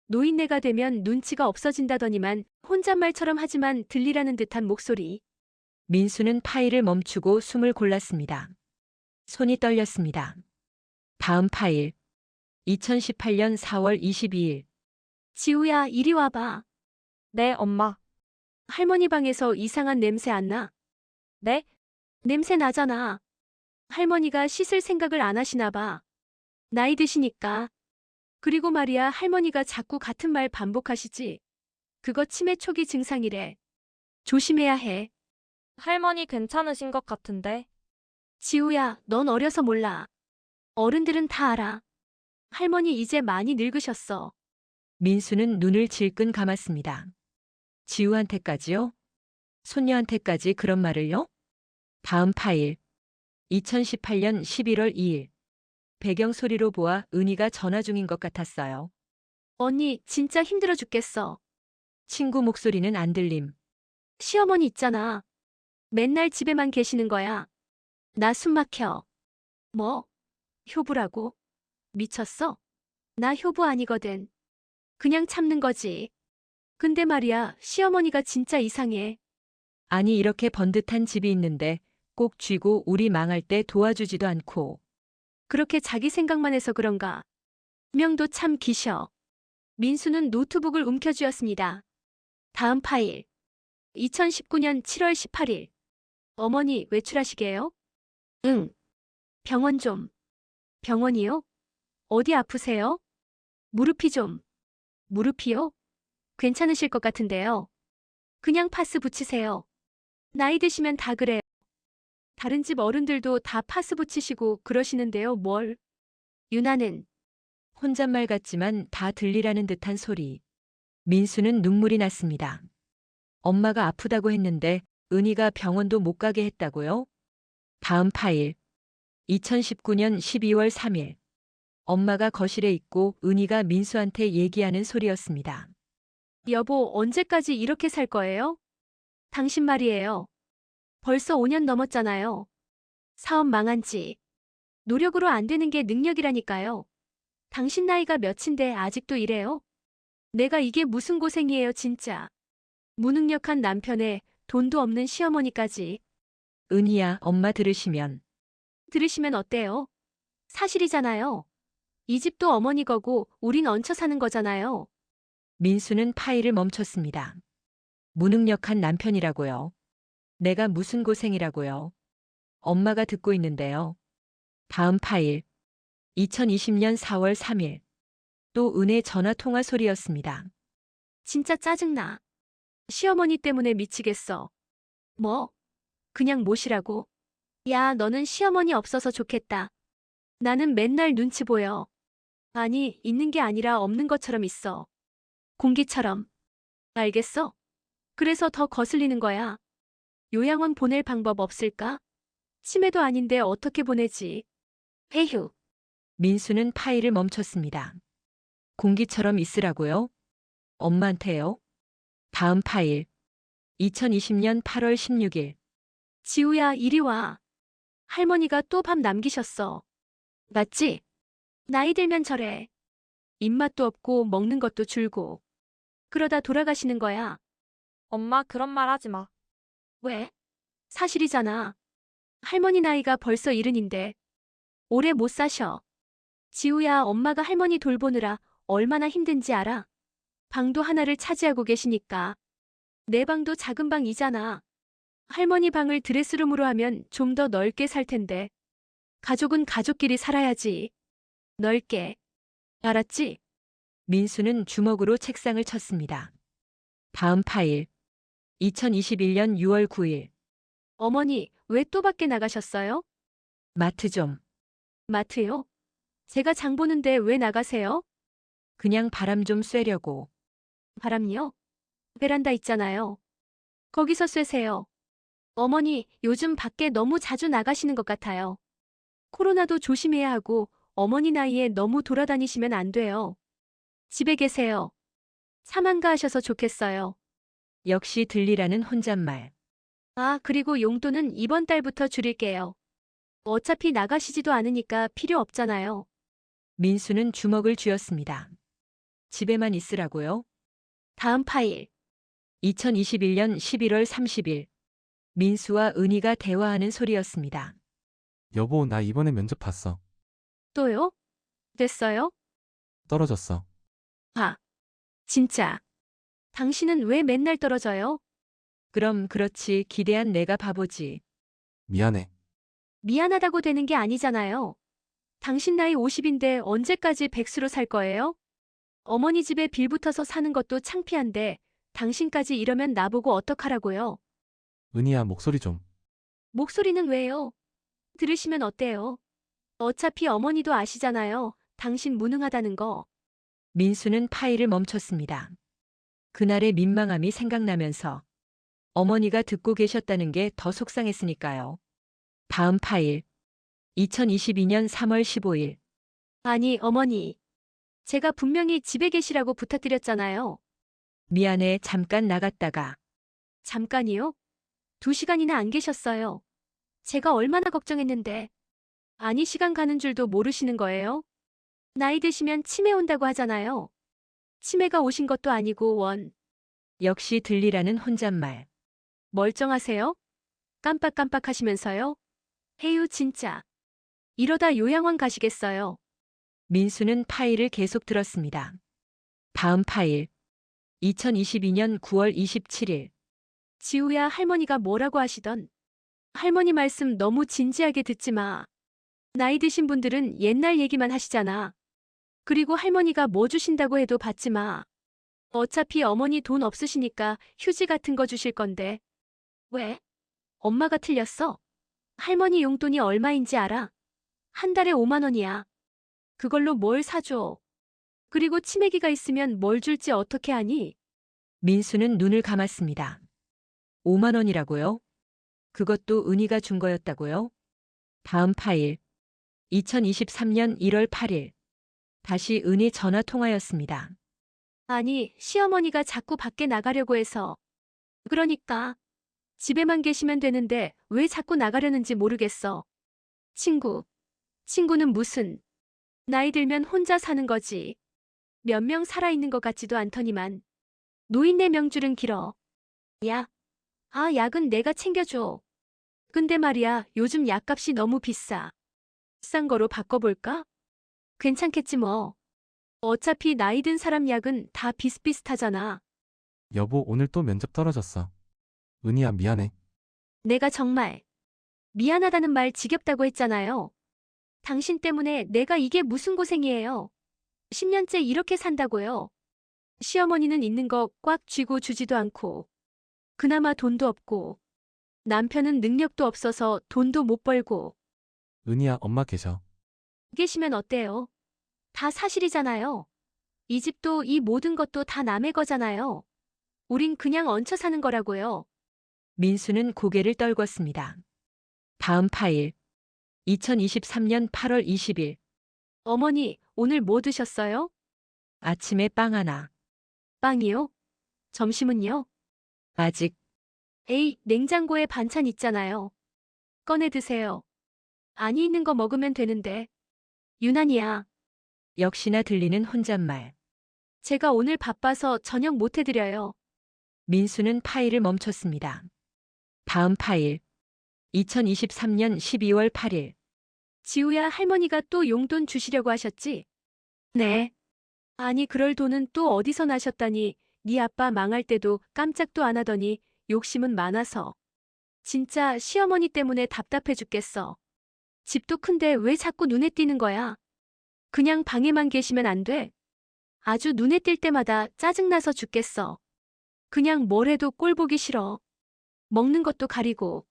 노인네가 되면 눈치가 없어진다더니만 혼잣말처럼 하지만 들리라는 듯한 목소리. 민수는 파일을 멈추고 숨을 골랐습니다. 손이 떨렸습니다. 다음 파일. 2018년 4월 22일. 지우야, 이리 와봐. 네, 엄마. 할머니 방에서 이상한 냄새 안 나? 네? 냄새 나잖아. 할머니가 씻을 생각을 안 하시나 봐. 나이 드시니까. 그리고 말이야, 할머니가 자꾸 같은 말 반복하시지. 그거 치매 초기 증상이래. 조심해야 해. 할머니 괜찮으신 것 같은데. 지우야, 넌 어려서 몰라. 어른들은 다 알아. 할머니 이제 많이 늙으셨어. 민수는 눈을 질끈 감았습니다. 지우한테까지요? 손녀한테까지 그런 말을요? 다음 파일. 2018년 11월 2일. 배경 소리로 보아 은희가 전화 중인 것 같았어요. 언니, 진짜 힘들어 죽겠어. 친구 목소리는 안 들림. 시어머니 있잖아. 맨날 집에만 계시는 거야. 나 숨 막혀. 뭐? 효부라고? 미쳤어? 나 효부 아니거든. 그냥 참는 거지. 근데 말이야, 시어머니가 진짜 이상해. 아니 이렇게 번듯한 집이 있는데 꼭 쥐고 우리 망할 때 도와주지도 않고. 그렇게 자기 생각만 해서 그런가. 명도 참 기셔. 민수는 노트북을 움켜쥐었습니다. 다음 파일. 2019년 7월 18일. 어머니 외출하시게요? 응. 병원 좀. 병원이요? 어디 아프세요? 무릎이 좀. 무릎이요? 괜찮으실 것 같은데요. 그냥 파스 붙이세요. 나이 드시면 다 그래요. 다른 집 어른들도 다 파스 붙이시고 그러시는데요, 뭘. 유나는 혼잣말 같지만 다 들리라는 듯한 소리. 민수는 눈물이 났습니다. 엄마가 아프다고 했는데 은희가 병원도 못 가게 했다고요? 다음 파일. 2019년 12월 3일. 엄마가 거실에 있고 은희가 민수한테 얘기하는 소리였습니다. 여보, 언제까지 이렇게 살 거예요? 당신 말이에요. 벌써 5년 넘었잖아요. 사업 망한 지. 노력으로 안 되는 게 능력이라니까요. 당신 나이가 몇인데 아직도 이래요? 내가 이게 무슨 고생이에요, 진짜. 무능력한 남편에 돈도 없는 시어머니까지. 은희야, 엄마 들으시면. 들으시면 어때요? 사실이잖아요. 이 집도 어머니 거고 우린 얹혀 사는 거잖아요. 민수는 파일을 멈췄습니다. 무능력한 남편이라고요. 내가 무슨 고생이라고요. 엄마가 듣고 있는데요. 다음 파일. 2020년 4월 3일. 또 은혜 전화 통화 소리였습니다. 진짜 짜증나. 시어머니 때문에 미치겠어. 뭐? 그냥 모시라고? 야, 너는 시어머니 없어서 좋겠다. 나는 맨날 눈치 보여. 아니, 있는 게 아니라 없는 것처럼 있어. 공기처럼. 알겠어? 그래서 더 거슬리는 거야. 요양원 보낼 방법 없을까? 치매도 아닌데 어떻게 보내지? 에휴. 민수는 파일을 멈췄습니다. 공기처럼 있으라고요? 엄마한테요? 다음 파일. 2020년 8월 16일. 지우야, 이리 와. 할머니가 또 밥 남기셨어. 맞지? 나이 들면 저래. 입맛도 없고 먹는 것도 줄고. 그러다 돌아가시는 거야. 엄마 그런 말 하지 마. 왜? 사실이잖아. 할머니 나이가 벌써 70인데. 오래 못 사셔. 지우야, 엄마가 할머니 돌보느라 얼마나 힘든지 알아? 방도 하나를 차지하고 계시니까. 내 방도 작은 방이잖아. 할머니 방을 드레스룸으로 하면 좀 더 넓게 살 텐데. 가족은 가족끼리 살아야지. 넓게. 알았지? 민수는 주먹으로 책상을 쳤습니다. 다음 파일. 2021년 6월 9일. 어머니, 왜 또 밖에 나가셨어요? 마트 좀. 마트요? 제가 장 보는데 왜 나가세요? 그냥 바람 좀 쐬려고. 바람요? 베란다 있잖아요. 거기서 쐬세요. 어머니, 요즘 밖에 너무 자주 나가시는 것 같아요. 코로나도 조심해야 하고 어머니 나이에 너무 돌아다니시면 안 돼요. 집에 계세요. 사망가 하셔서 좋겠어요. 역시 들리라는 혼잣말. 아, 그리고 용돈은 이번 달부터 줄일게요. 어차피 나가시지도 않으니까 필요 없잖아요. 민수는 주먹을 쥐었습니다. 집에만 있으라고요? 다음 파일. 2021년 11월 30일. 민수와 은희가 대화하는 소리였습니다. 여보, 나 이번에 면접 봤어. 또요? 됐어요? 떨어졌어. 아, 진짜. 당신은 왜 맨날 떨어져요? 그럼 그렇지, 기대한 내가 바보지. 미안해. 미안하다고 되는 게 아니잖아요. 당신 나이 50인데 언제까지 백수로 살 거예요? 어머니 집에 빌 붙어서 사는 것도 창피한데 당신까지 이러면 나보고 어떡하라고요? 은희야, 목소리 좀. 목소리는 왜요? 들으시면 어때요? 어차피 어머니도 아시잖아요. 당신 무능하다는 거. 민수는 파일을 멈췄습니다. 그날의 민망함이 생각나면서 어머니가 듣고 계셨다는 게 더 속상했으니까요. 다음 파일. 2022년 3월 15일. 아니, 어머니. 제가 분명히 집에 계시라고 부탁드렸잖아요. 미안해, 잠깐 나갔다가. 잠깐이요? 2시간이나 안 계셨어요. 제가 얼마나 걱정했는데. 아니, 시간 가는 줄도 모르시는 거예요? 나이 드시면 치매 온다고 하잖아요. 치매가 오신 것도 아니고 역시 들리라는 혼잣말. 멀쩡하세요? 깜빡깜빡 하시면서요? 해유 진짜. 이러다 요양원 가시겠어요. 민수는 파일을 계속 들었습니다. 다음 파일. 2022년 9월 27일. 지우야, 할머니가 뭐라고 하시던. 할머니 말씀 너무 진지하게 듣지 마. 나이 드신 분들은 옛날 얘기만 하시잖아. 그리고 할머니가 뭐 주신다고 해도 받지 마. 어차피 어머니 돈 없으시니까 휴지 같은 거 주실 건데. 왜? 엄마가 틀렸어? 할머니 용돈이 얼마인지 알아? 한 달에 5만 원이야. 그걸로 뭘 사줘? 그리고 치매기가 있으면 뭘 줄지 어떻게 아니? 민수는 눈을 감았습니다. 5만 원이라고요? 그것도 은희가 준 거였다고요? 다음 파일. 2023년 1월 8일. 다시 은희 전화 통화였습니다. 아니, 시어머니가 자꾸 밖에 나가려고 해서. 그러니까 집에만 계시면 되는데 왜 자꾸 나가려는지 모르겠어. 친구는 무슨. 나이 들면 혼자 사는 거지. 몇 명 살아있는 것 같지도 않더니만. 노인네 명줄은 길어. 약은 내가 챙겨줘. 근데 말이야, 요즘 약값이 너무 비싸. 비싼 거로 바꿔볼까? 괜찮겠지 뭐. 어차피 나이 든 사람 약은 다 비슷비슷하잖아. 여보, 오늘 또 면접 떨어졌어. 은희야, 미안해. 내가 정말 미안하다는 말 지겹다고 했잖아요. 당신 때문에 내가 이게 무슨 고생이에요. 10년째 이렇게 산다고요. 시어머니는 있는 거 꽉 쥐고 주지도 않고. 그나마 돈도 없고. 남편은 능력도 없어서 돈도 못 벌고. 은희야, 엄마 계셔. 계시면 어때요? 다 사실이잖아요. 이 집도 이 모든 것도 다 남의 거잖아요. 우린 그냥 얹혀 사는 거라고요. 민수는 고개를 떨궜습니다. 다음 파일. 2023년 8월 20일. 어머니, 오늘 뭐 드셨어요? 아침에 빵 하나. 빵이요? 점심은요? 아직. 에이, 냉장고에 반찬 있잖아요. 꺼내 드세요. 안이 있는 거 먹으면 되는데. 유난이야. 역시나 들리는 혼잣말. 제가 오늘 바빠서 저녁 못 해드려요. 민수는 파일을 멈췄습니다. 다음 파일. 2023년 12월 8일. 지우야, 할머니가 또 용돈 주시려고 하셨지? 네. 아니, 그럴 돈은 또 어디서 나셨다니. 네 아빠 망할 때도 깜짝도 안 하더니 욕심은 많아서. 진짜 시어머니 때문에 답답해 죽겠어. 집도 큰데 왜 자꾸 눈에 띄는 거야? 그냥 방에만 계시면 안 돼? 아주 눈에 띌 때마다 짜증나서 죽겠어. 그냥 뭘 해도 꼴 보기 싫어. 먹는 것도 가리고.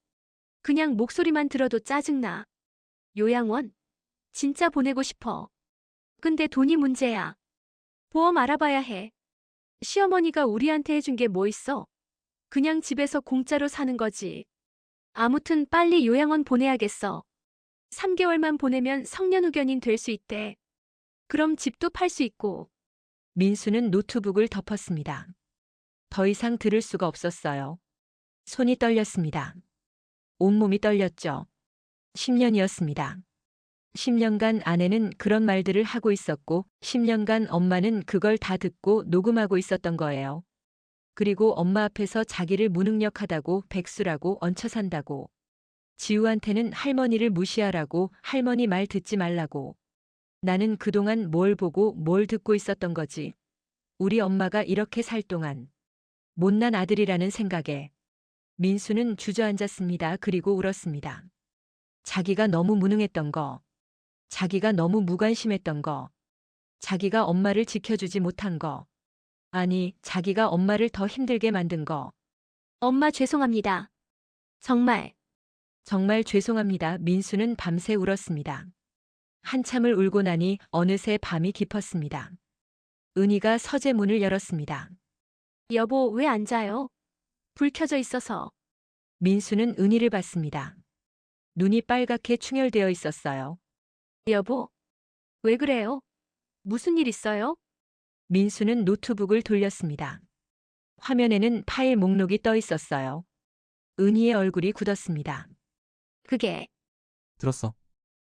그냥 목소리만 들어도 짜증나. 요양원? 진짜 보내고 싶어. 근데 돈이 문제야. 보험 알아봐야 해. 시어머니가 우리한테 해준 게 뭐 있어? 그냥 집에서 공짜로 사는 거지. 아무튼 빨리 요양원 보내야겠어. 3개월만 보내면 성년후견인 될 수 있대. 그럼 집도 팔 수 있고. 민수는 노트북을 덮었습니다. 더 이상 들을 수가 없었어요. 손이 떨렸습니다. 온몸이 떨렸죠. 10년이었습니다. 10년간 아내는 그런 말들을 하고 있었고 10년간 엄마는 그걸 다 듣고 녹음하고 있었던 거예요. 그리고 엄마 앞에서 자기를 무능력하다고 백수라고 얹혀 산다고. 지우한테는 할머니를 무시하라고 할머니 말 듣지 말라고. 나는 그동안 뭘 보고 뭘 듣고 있었던 거지. 우리 엄마가 이렇게 살 동안. 못난 아들이라는 생각에. 민수는 주저앉았습니다. 그리고 울었습니다. 자기가 너무 무능했던 거. 자기가 너무 무관심했던 거. 자기가 엄마를 지켜주지 못한 거. 아니, 자기가 엄마를 더 힘들게 만든 거. 엄마 죄송합니다. 정말. 정말 죄송합니다. 민수는 밤새 울었습니다. 한참을 울고 나니 어느새 밤이 깊었습니다. 은희가 서재 문을 열었습니다. 여보, 왜 안 자요? 불 켜져 있어서. 민수는 은희를 봤습니다. 눈이 빨갛게 충혈되어 있었어요. 여보, 왜 그래요? 무슨 일 있어요? 민수는 노트북을 돌렸습니다. 화면에는 파일 목록이 떠 있었어요. 은희의 얼굴이 굳었습니다. 그게. 들었어.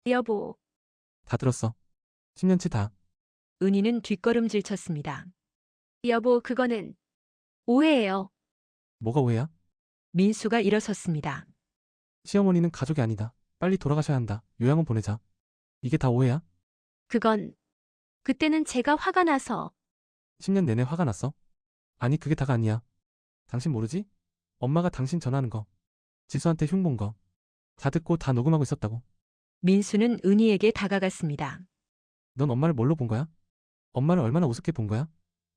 여보, 다 들었어. 10년치 다. 은희는 뒷걸음질 쳤습니다. 여보, 그거는 오해예요. 뭐가 오해야? 민수가 일어섰습니다. 시어머니는 가족이 아니다. 빨리 돌아가셔야 한다. 요양원 보내자. 이게 다 오해야? 그건. 그때는 제가 화가 나서. 10년 내내 화가 났어? 아니 그게 다가 아니야. 당신 모르지? 엄마가 당신 전화하는 거. 지수한테 흉 본 거. 다 듣고 다 녹음하고 있었다고. 민수는 은희에게 다가갔습니다. 넌 엄마를 뭘로 본 거야? 엄마를 얼마나 우습게 본 거야?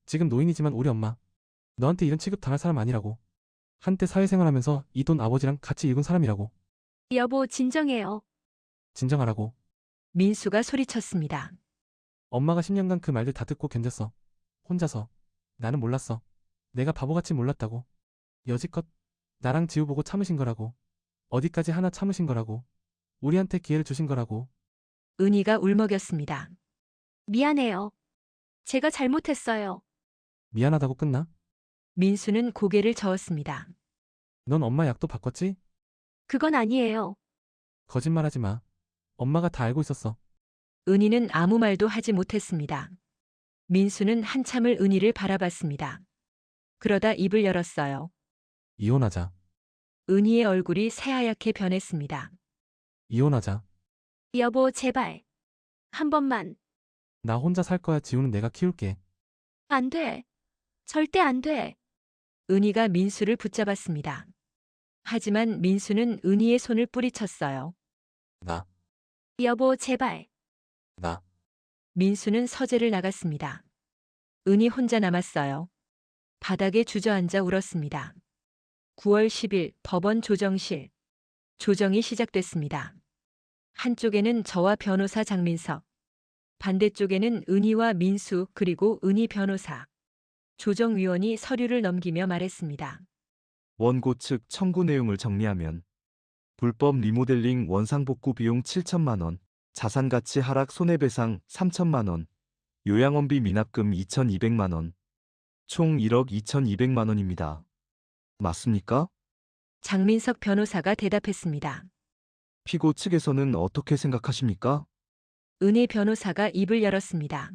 지금 노인이지만 우리 엄마. 너한테 이런 취급 당할 사람 아니라고. 한때 사회생활하면서 이 돈 아버지랑 같이 일군 사람이라고. 여보, 진정해요. 진정하라고. 민수가 소리쳤습니다. 엄마가 10년간 그 말들 다 듣고 견뎠어. 혼자서. 나는 몰랐어. 내가 바보같이 몰랐다고. 여지껏 나랑 지우 보고 참으신 거라고. 어디까지 하나 참으신 거라고. 우리한테 기회를 주신 거라고. 은희가 울먹였습니다. 미안해요. 제가 잘못했어요. 미안하다고 끝나? 민수는 고개를 저었습니다. 넌 엄마 약도 바꿨지? 그건 아니에요. 거짓말하지 마. 엄마가 다 알고 있었어. 은희는 아무 말도 하지 못했습니다. 민수는 한참을 은희를 바라봤습니다. 그러다 입을 열었어요. 이혼하자. 은희의 얼굴이 새하얗게 변했습니다. 이혼하자. 여보, 제발. 한 번만. 나 혼자 살 거야. 지우는 내가 키울게. 안 돼. 절대 안 돼. 은희가 민수를 붙잡았습니다. 하지만 민수는 은희의 손을 뿌리쳤어요. 나. 여보, 제발. 나. 민수는 서재를 나갔습니다. 은희 혼자 남았어요. 바닥에 주저앉아 울었습니다. 9월 10일 법원 조정실. 조정이 시작됐습니다. 한쪽에는 저와 변호사 장민석, 반대쪽에는 은희와 민수 그리고 은희 변호사. 조정위원이 서류를 넘기며 말했습니다. 원고 측 청구 내용을 정리하면 불법 리모델링 원상복구 비용 7천만 원, 자산가치 하락 손해배상 3천만 원, 요양원비 미납금 2,200만 원, 총 1억 2,200만 원입니다. 맞습니까? 장민석 변호사가 대답했습니다. 피고 측에서는 어떻게 생각하십니까? 은희 변호사가 입을 열었습니다.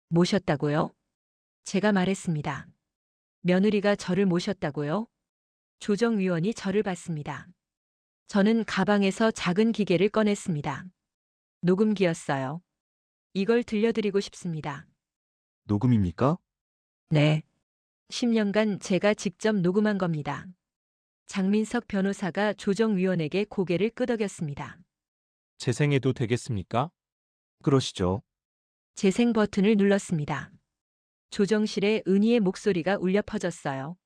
모셨다고요? 제가 말했습니다. 며느리가 저를 모셨다고요? 조정위원이 저를 봤습니다. 저는 가방에서 작은 기계를 꺼냈습니다. 녹음기였어요. 이걸 들려드리고 싶습니다. 녹음입니까? 네. 10년간 제가 직접 녹음한 겁니다. 장민석 변호사가 조정위원에게 고개를 끄덕였습니다. 재생해도 되겠습니까? 그러시죠. 재생 버튼을 눌렀습니다. 조정실에 은희의 목소리가 울려 퍼졌어요.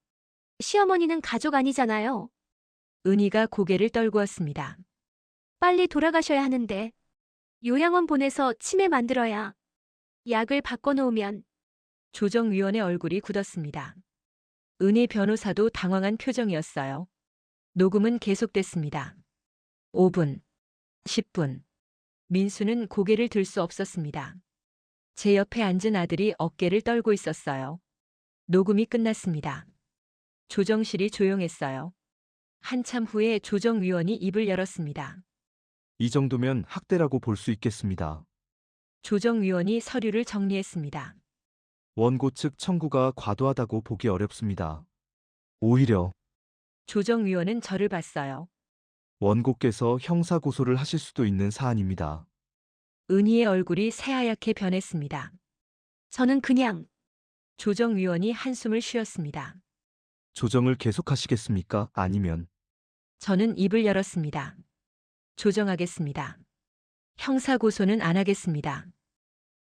시어머니는 가족 아니잖아요. 은희가 고개를 떨구었습니다. 빨리 돌아가셔야 하는데. 요양원 보내서 치매 만들어야. 약을 바꿔놓으면. 조정위원의 얼굴이 굳었습니다. 은희 변호사도 당황한 표정이었어요. 녹음은 계속됐습니다. 5분, 10분. 민수는 고개를 들 수 없었습니다. 제 옆에 앉은 아들이 어깨를 떨고 있었어요. 녹음이 끝났습니다. 조정실이 조용했어요. 한참 후에 조정위원이 입을 열었습니다. 이 정도면 학대라고 볼 수 있겠습니다. 조정위원이 서류를 정리했습니다. 원고 측 청구가 과도하다고 보기 어렵습니다. 오히려 조정위원은 저를 봤어요. 원고께서 형사고소를 하실 수도 있는 사안입니다. 은희의 얼굴이 새하얗게 변했습니다. 저는 그냥. 조정위원이 한숨을 쉬었습니다. 조정을 계속하시겠습니까? 아니면 저는 입을 열었습니다. 조정하겠습니다. 형사고소는 안 하겠습니다.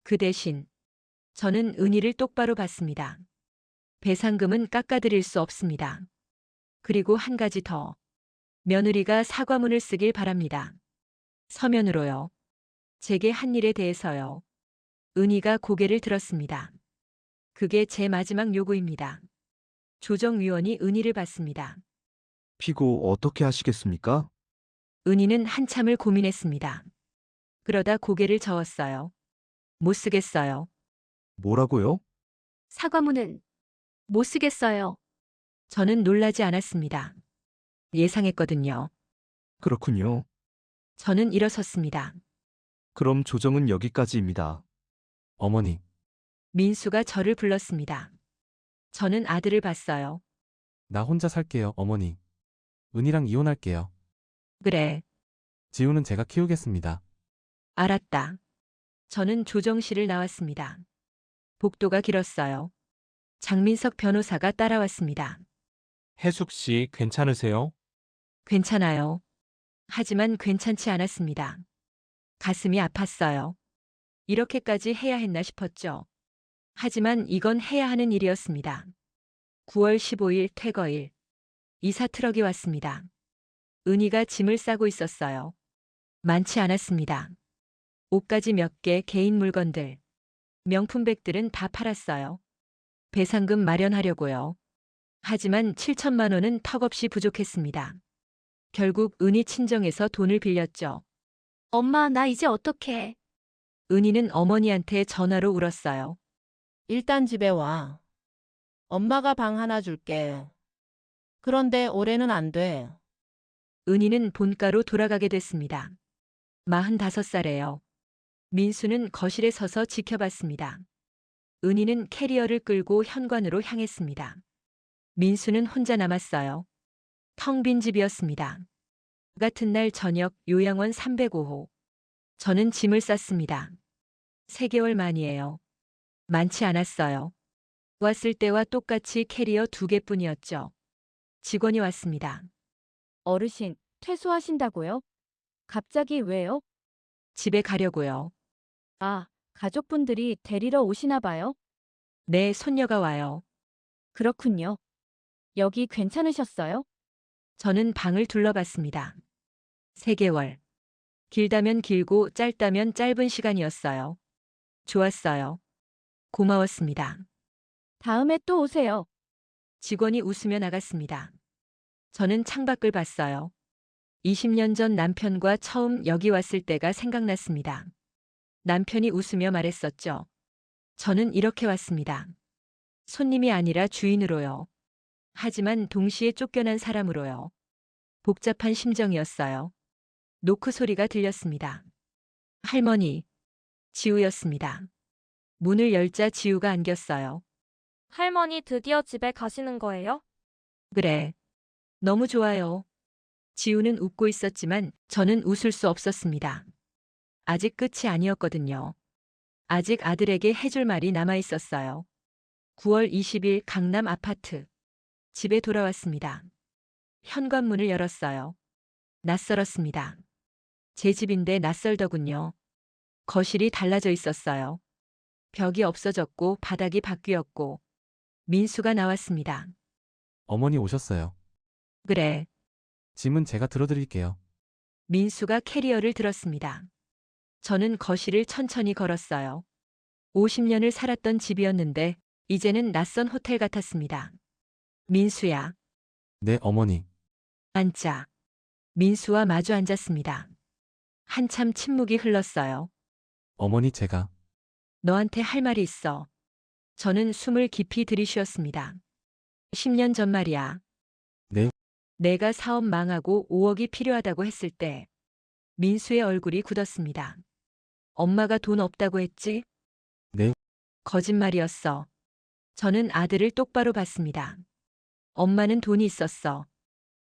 그 대신 저는 은희를 똑바로 봤습니다. 배상금은 깎아드릴 수 없습니다. 그리고 한 가지 더. 며느리가 사과문을 쓰길 바랍니다. 서면으로요. 제게 한 일에 대해서요. 은희가 고개를 들었습니다. 그게 제 마지막 요구입니다. 조정위원이 은희를 봤습니다. 피고 어떻게 하시겠습니까? 은희는 한참을 고민했습니다. 그러다 고개를 저었어요. 못 쓰겠어요. 뭐라고요? 사과문은. 못 쓰겠어요. 저는 놀라지 않았습니다. 예상했거든요. 그렇군요. 저는 일어섰습니다. 그럼 조정은 여기까지입니다. 어머니, 민수가 저를 불렀습니다. 저는 아들을 봤어요. 나 혼자 살게요, 어머니. 은희랑 이혼할게요. 그래, 지우는 제가 키우겠습니다. 알았다. 저는 조정실을 나왔습니다. 복도가 길었어요. 장민석 변호사가 따라왔습니다. 혜숙 씨 괜찮으세요? 괜찮아요. 하지만 괜찮지 않았습니다. 가슴이 아팠어요. 이렇게까지 해야 했나 싶었죠. 하지만 이건 해야 하는 일이었습니다. 9월 15일 퇴거일. 이사 트럭이 왔습니다. 은희가 짐을 싸고 있었어요. 많지 않았습니다. 옷가지 몇 개, 개인 물건들. 명품백들은 다 팔았어요. 배상금 마련하려고요. 하지만 7천만 원은 턱없이 부족했습니다. 결국 은희 친정에서 돈을 빌렸죠. 엄마, 나 이제 어떡해. 은희는 어머니한테 전화로 울었어요. 일단 집에 와. 엄마가 방 하나 줄게. 그런데 올해는 안 돼. 은희는 본가로 돌아가게 됐습니다. 45살에요. 민수는 거실에 서서 지켜봤습니다. 은희는 캐리어를 끌고 현관으로 향했습니다. 민수는 혼자 남았어요. 텅 빈 집이었습니다. 같은 날 저녁 요양원 305호. 저는 짐을 쌌습니다. 3개월 만이에요. 많지 않았어요. 왔을 때와 똑같이 캐리어 2개뿐이었죠. 직원이 왔습니다. 어르신, 퇴소하신다고요? 갑자기 왜요? 집에 가려고요. 아, 가족분들이 데리러 오시나 봐요? 네, 손녀가 와요. 그렇군요. 여기 괜찮으셨어요? 저는 방을 둘러봤습니다. 3개월. 길다면 길고 짧다면 짧은 시간이었어요. 좋았어요. 고마웠습니다. 다음에 또 오세요. 직원이 웃으며 나갔습니다. 저는 창밖을 봤어요. 20년 전 남편과 처음 여기 왔을 때가 생각났습니다. 남편이 웃으며 말했었죠. 저는 이렇게 왔습니다. 손님이 아니라 주인으로요. 하지만 동시에 쫓겨난 사람으로요. 복잡한 심정이었어요. 노크 소리가 들렸습니다. 할머니, 지우였습니다. 문을 열자 지우가 안겼어요. 할머니 드디어 집에 가시는 거예요? 그래. 너무 좋아요. 지우는 웃고 있었지만 저는 웃을 수 없었습니다. 아직 끝이 아니었거든요. 아직 아들에게 해줄 말이 남아 있었어요. 9월 20일 강남 아파트. 집에 돌아왔습니다. 현관문을 열었어요. 낯설었습니다. 제 집인데 낯설더군요. 거실이 달라져 있었어요. 벽이 없어졌고 바닥이 바뀌었고 민수가 나왔습니다. 어머니 오셨어요. 그래. 짐은 제가 들어드릴게요. 민수가 캐리어를 들었습니다. 저는 거실을 천천히 걸었어요. 50년을 살았던 집이었는데 이제는 낯선 호텔 같았습니다. 민수야. 네, 어머니. 앉자. 민수와 마주 앉았습니다. 한참 침묵이 흘렀어요. 어머니 제가 너한테 할 말이 있어. 저는 숨을 깊이 들이쉬었습니다. 10년 전 말이야. 네. 내가 사업 망하고 5억이 필요하다고 했을 때 민수의 얼굴이 굳었습니다. 엄마가 돈 없다고 했지? 네. 거짓말이었어. 저는 아들을 똑바로 봤습니다. 엄마는 돈이 있었어.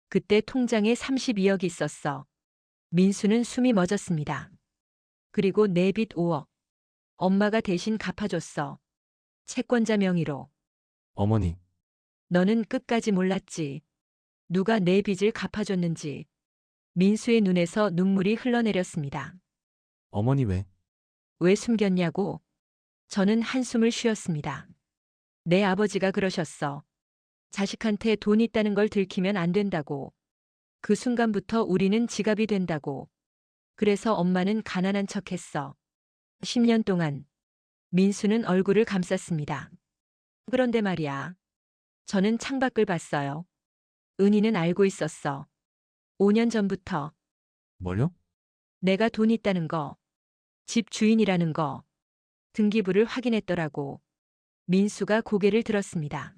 그때 통장에 32억이 있었어. 민수는 숨이 멎었습니다. 그리고 내 빚 5억. 엄마가 대신 갚아줬어. 채권자 명의로. 어머니. 너는 끝까지 몰랐지. 누가 내 빚을 갚아줬는지. 민수의 눈에서 눈물이 흘러내렸습니다. 어머니 왜 숨겼냐고? 저는 한숨을 쉬었습니다. 내 아버지가 그러셨어. 자식한테 돈 있다는 걸 들키면 안 된다고. 그 순간부터 우리는 지갑이 된다고. 그래서 엄마는 가난한 척했어. 10년 동안. 민수는 얼굴을 감쌌습니다. 그런데 말이야. 저는 창밖을 봤어요. 은희는 알고 있었어. 5년 전부터. 뭘요? 내가 돈 있다는 거. 집 주인이라는 거. 등기부를 확인했더라고. 민수가 고개를 들었습니다.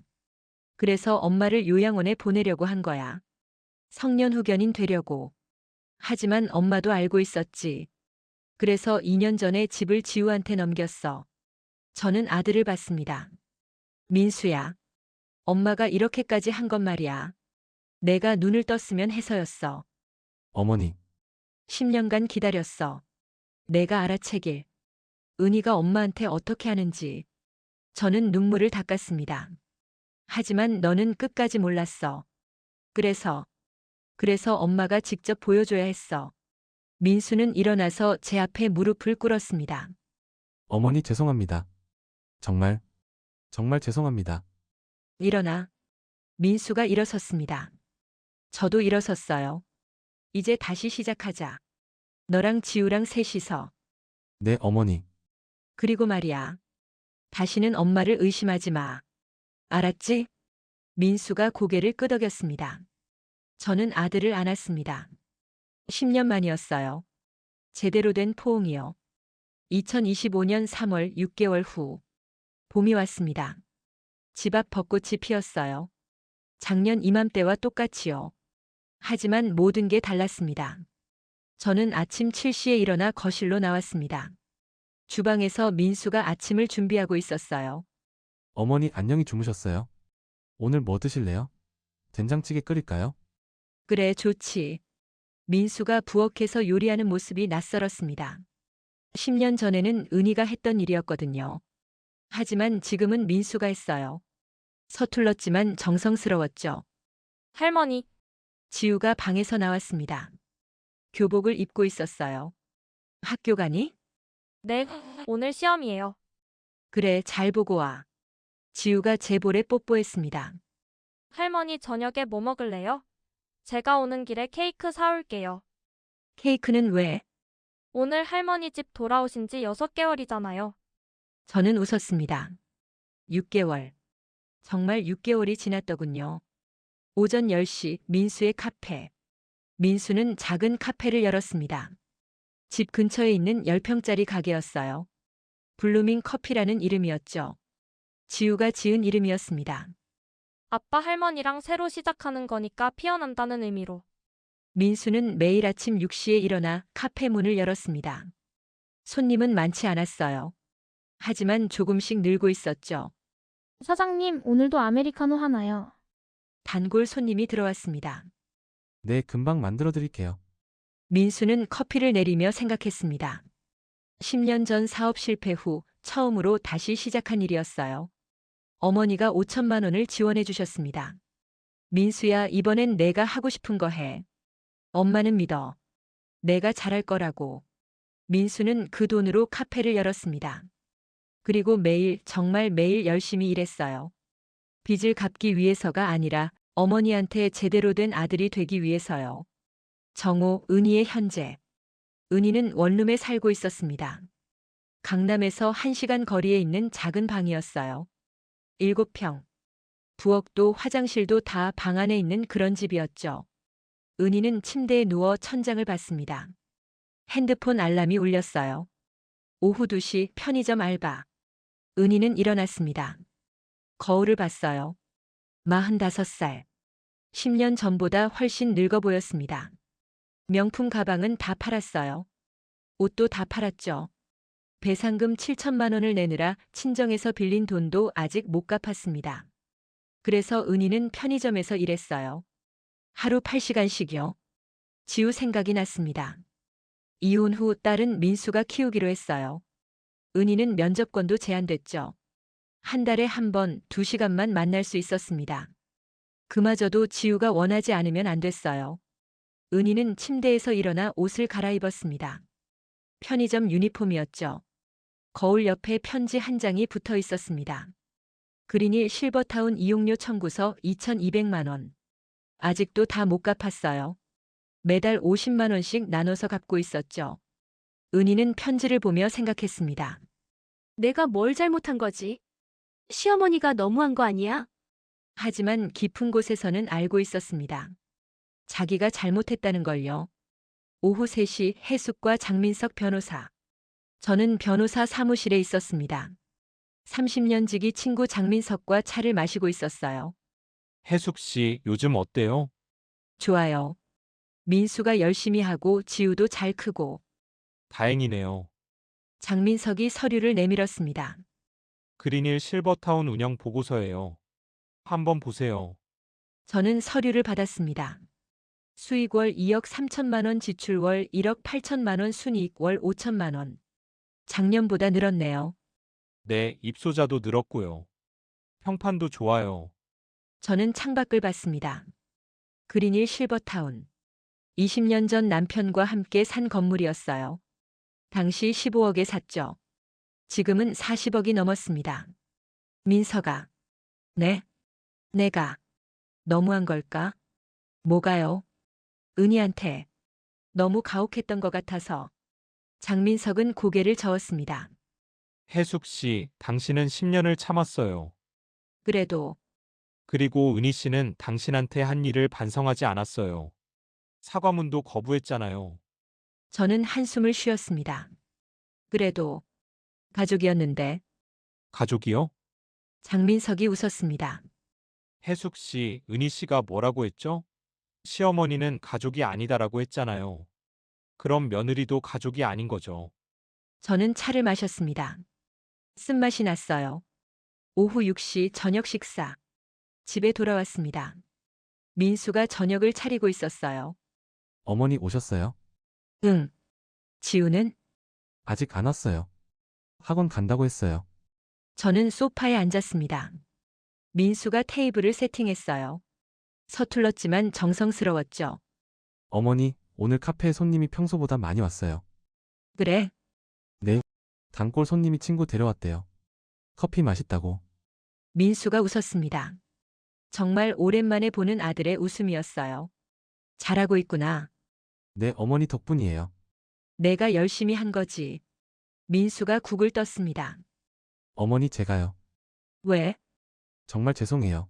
그래서 엄마를 요양원에 보내려고 한 거야. 성년 후견인 되려고. 하지만 엄마도 알고 있었지. 그래서 2년 전에 집을 지우한테 넘겼어. 저는 아들을 봤습니다. 민수야. 엄마가 이렇게까지 한 건 말이야. 내가 눈을 떴으면 해서였어. 어머니. 10년간 기다렸어. 내가 알아채길. 은희가 엄마한테 어떻게 하는지. 저는 눈물을 닦았습니다. 하지만 너는 끝까지 몰랐어. 그래서 엄마가 직접 보여줘야 했어. 민수는 일어나서 제 앞에 무릎을 꿇었습니다. 어머니 죄송합니다. 정말 죄송합니다. 일어나. 민수가 일어섰습니다. 저도 일어섰어요. 이제 다시 시작하자. 너랑 지우랑 셋이서. 네, 어머니. 그리고 말이야. 다시는 엄마를 의심하지 마. 알았지? 민수가 고개를 끄덕였습니다. 저는 아들을 안았습니다. 10년 만이었어요. 제대로 된 포옹이요. 2025년 3월 6개월 후. 봄이 왔습니다. 집 앞 벚꽃이 피었어요. 작년 이맘때와 똑같이요. 하지만 모든 게 달랐습니다. 저는 아침 7시에 일어나 거실로 나왔습니다. 주방에서 민수가 아침을 준비하고 있었어요. 어머니 안녕히 주무셨어요? 오늘 뭐 드실래요? 된장찌개 끓일까요? 그래, 좋지. 민수가 부엌에서 요리하는 모습이 낯설었습니다. 10년 전에는 은희가 했던 일이었거든요. 하지만 지금은 민수가 했어요. 서툴렀지만 정성스러웠죠. 할머니, 지우가 방에서 나왔습니다. 교복을 입고 있었어요. 학교 가니? 네, 오늘 시험이에요. 그래, 잘 보고 와. 지우가 제 볼에 뽀뽀했습니다. 할머니 저녁에 뭐 먹을래요? 제가 오는 길에 케이크 사올게요. 케이크는 왜? 오늘 할머니 집 돌아오신 지 6개월이잖아요. 저는 웃었습니다. 6개월. 정말 6개월이 지났더군요. 오전 10시 민수의 카페. 민수는 작은 카페를 열었습니다. 집 근처에 있는 10평짜리 가게였어요. 블루밍 커피라는 이름이었죠. 지우가 지은 이름이었습니다. 아빠 할머니랑 새로 시작하는 거니까 피어난다는 의미로. 민수는 매일 아침 6시에 일어나 카페 문을 열었습니다. 손님은 많지 않았어요. 하지만 조금씩 늘고 있었죠. 사장님, 오늘도 아메리카노 하나요. 단골 손님이 들어왔습니다. 네, 금방 만들어 드릴게요. 민수는 커피를 내리며 생각했습니다. 10년 전 사업 실패 후 처음으로 다시 시작한 일이었어요. 어머니가 5천만 원을 지원해 주셨습니다. 민수야, 이번엔 내가 하고 싶은 거 해. 엄마는 믿어. 내가 잘할 거라고. 민수는 그 돈으로 카페를 열었습니다. 그리고 매일, 정말 매일 열심히 일했어요. 빚을 갚기 위해서가 아니라 어머니한테 제대로 된 아들이 되기 위해서요. 정호, 은희의 현재. 은희는 원룸에 살고 있었습니다. 강남에서 1시간 거리에 있는 작은 방이었어요. 7평. 부엌도 화장실도 다 방 안에 있는 그런 집이었죠. 은희는 침대에 누워 천장을 봤습니다. 핸드폰 알람이 울렸어요. 오후 2시 편의점 알바. 은희는 일어났습니다. 거울을 봤어요. 45살. 10년 전보다 훨씬 늙어 보였습니다. 명품 가방은 다 팔았어요. 옷도 다 팔았죠. 배상금 7천만 원을 내느라 친정에서 빌린 돈도 아직 못 갚았습니다. 그래서 은희는 편의점에서 일했어요. 하루 8시간씩요. 지우 생각이 났습니다. 이혼 후 딸은 민수가 키우기로 했어요. 은희는 면접권도 제한됐죠. 한 달에 한 번 2시간만 만날 수 있었습니다. 그마저도 지우가 원하지 않으면 안 됐어요. 은희는 침대에서 일어나 옷을 갈아입었습니다. 편의점 유니폼이었죠. 거울 옆에 편지 한 장이 붙어 있었습니다. 그린힐 실버타운 이용료 청구서 2,200만 원. 아직도 다 못 갚았어요. 매달 50만 원씩 나눠서 갚고 있었죠. 은희는 편지를 보며 생각했습니다. 내가 뭘 잘못한 거지? 시어머니가 너무한 거 아니야? 하지만 깊은 곳에서는 알고 있었습니다. 자기가 잘못했다는 걸요. 오후 3시 해숙과 장민석 변호사. 저는 변호사 사무실에 있었습니다. 30년 지기 친구 장민석과 차를 마시고 있었어요. 해숙 씨, 요즘 어때요? 좋아요. 민수가 열심히 하고 지우도 잘 크고. 다행이네요. 장민석이 서류를 내밀었습니다. 그린힐 실버타운 운영 보고서예요. 한번 보세요. 저는 서류를 받았습니다. 수익 월 2억 3천만 원, 지출 월 1억 8천만 원, 순이익 월 5천만 원. 작년보다 늘었네요. 네, 입소자도 늘었고요. 평판도 좋아요. 저는 창밖을 봤습니다. 그린힐 실버타운. 20년 전 남편과 함께 산 건물이었어요. 당시 15억에 샀죠. 지금은 40억이 넘었습니다. 민서가. 네? 내가. 너무한 걸까? 뭐가요? 은희한테. 너무 가혹했던 것 같아서. 장민석은 고개를 저었습니다. 해숙 씨, 당신은 10년을 참았어요. 그래도. 그리고 은희 씨는 당신한테 한 일을 반성하지 않았어요. 사과문도 거부했잖아요. 저는 한숨을 쉬었습니다. 그래도. 가족이었는데. 가족이요? 장민석이 웃었습니다. 해숙 씨, 은희 씨가 뭐라고 했죠? 시어머니는 가족이 아니다라고 했잖아요. 그럼 며느리도 가족이 아닌 거죠. 저는 차를 마셨습니다. 쓴맛이 났어요. 오후 6시 저녁 식사. 집에 돌아왔습니다. 민수가 저녁을 차리고 있었어요. 어머니 오셨어요? 응. 지우는? 아직 안 왔어요. 학원 간다고 했어요. 저는 소파에 앉았습니다. 민수가 테이블을 세팅했어요. 서툴렀지만 정성스러웠죠. 어머니, 오늘 카페에 손님이 평소보다 많이 왔어요. 그래? 네. 단골 손님이 친구 데려왔대요. 커피 맛있다고. 민수가 웃었습니다. 정말 오랜만에 보는 아들의 웃음이었어요. 잘하고 있구나. 네, 어머니 덕분이에요. 내가 열심히 한 거지. 민수가 국을 떴습니다. 어머니 제가요. 왜? 정말 죄송해요.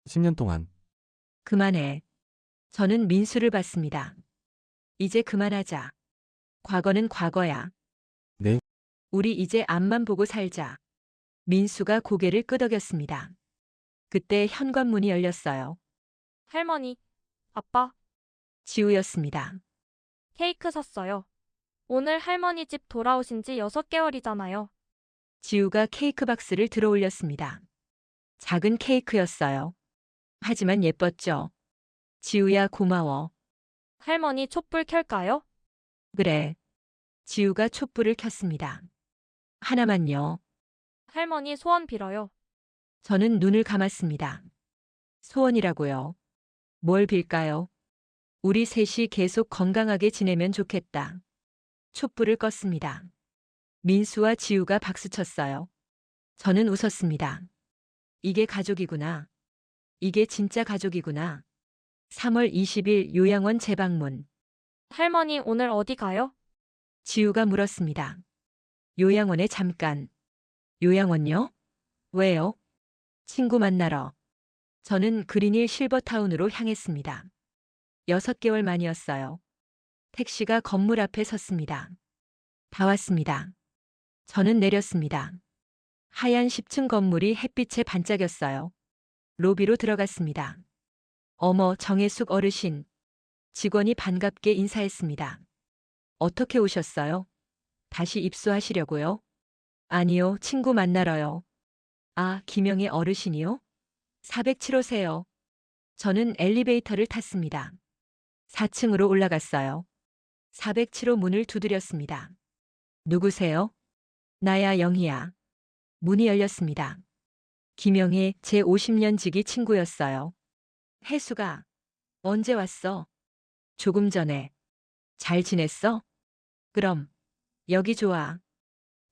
10년 동안. 그만해. 저는 민수를 봤습니다. 이제 그만하자. 과거는 과거야. 네. 우리 이제 앞만 보고 살자. 민수가 고개를 끄덕였습니다. 그때 현관문이 열렸어요. 할머니, 아빠, 지우였습니다. 케이크 샀어요. 오늘 할머니 집 돌아오신 지 6개월이잖아요. 지우가 케이크 박스를 들어 올렸습니다. 작은 케이크였어요. 하지만 예뻤죠. 지우야 고마워. 할머니 촛불 켤까요? 그래. 지우가 촛불을 켰습니다. 하나만요. 할머니 소원 빌어요. 저는 눈을 감았습니다. 소원이라고요. 뭘 빌까요? 우리 셋이 계속 건강하게 지내면 좋겠다. 촛불을 껐습니다. 민수와 지우가 박수쳤어요. 저는 웃었습니다. 이게 가족이구나. 이게 진짜 가족이구나. 3월 20일 요양원 재방문. 할머니 오늘 어디 가요? 지우가 물었습니다. 요양원에 잠깐. 요양원요? 왜요? 친구 만나러. 저는 그린힐 실버타운으로 향했습니다. 6개월 만이었어요. 택시가 건물 앞에 섰습니다. 다 왔습니다. 저는 내렸습니다. 하얀 10층 건물이 햇빛에 반짝였어요. 로비로 들어갔습니다. 어머, 정혜숙 어르신. 직원이 반갑게 인사했습니다. 어떻게 오셨어요? 다시 입소하시려고요? 아니요, 친구 만나러요. 아, 김영애 어르신이요? 407호세요. 저는 엘리베이터를 탔습니다. 4층으로 올라갔어요. 407호 문을 두드렸습니다. 누구세요? 나야, 영희야. 문이 열렸습니다. 김영애 제 50년 지기 친구였어요. 혜수가 언제 왔어? 조금 전에. 잘 지냈어? 그럼 여기 좋아.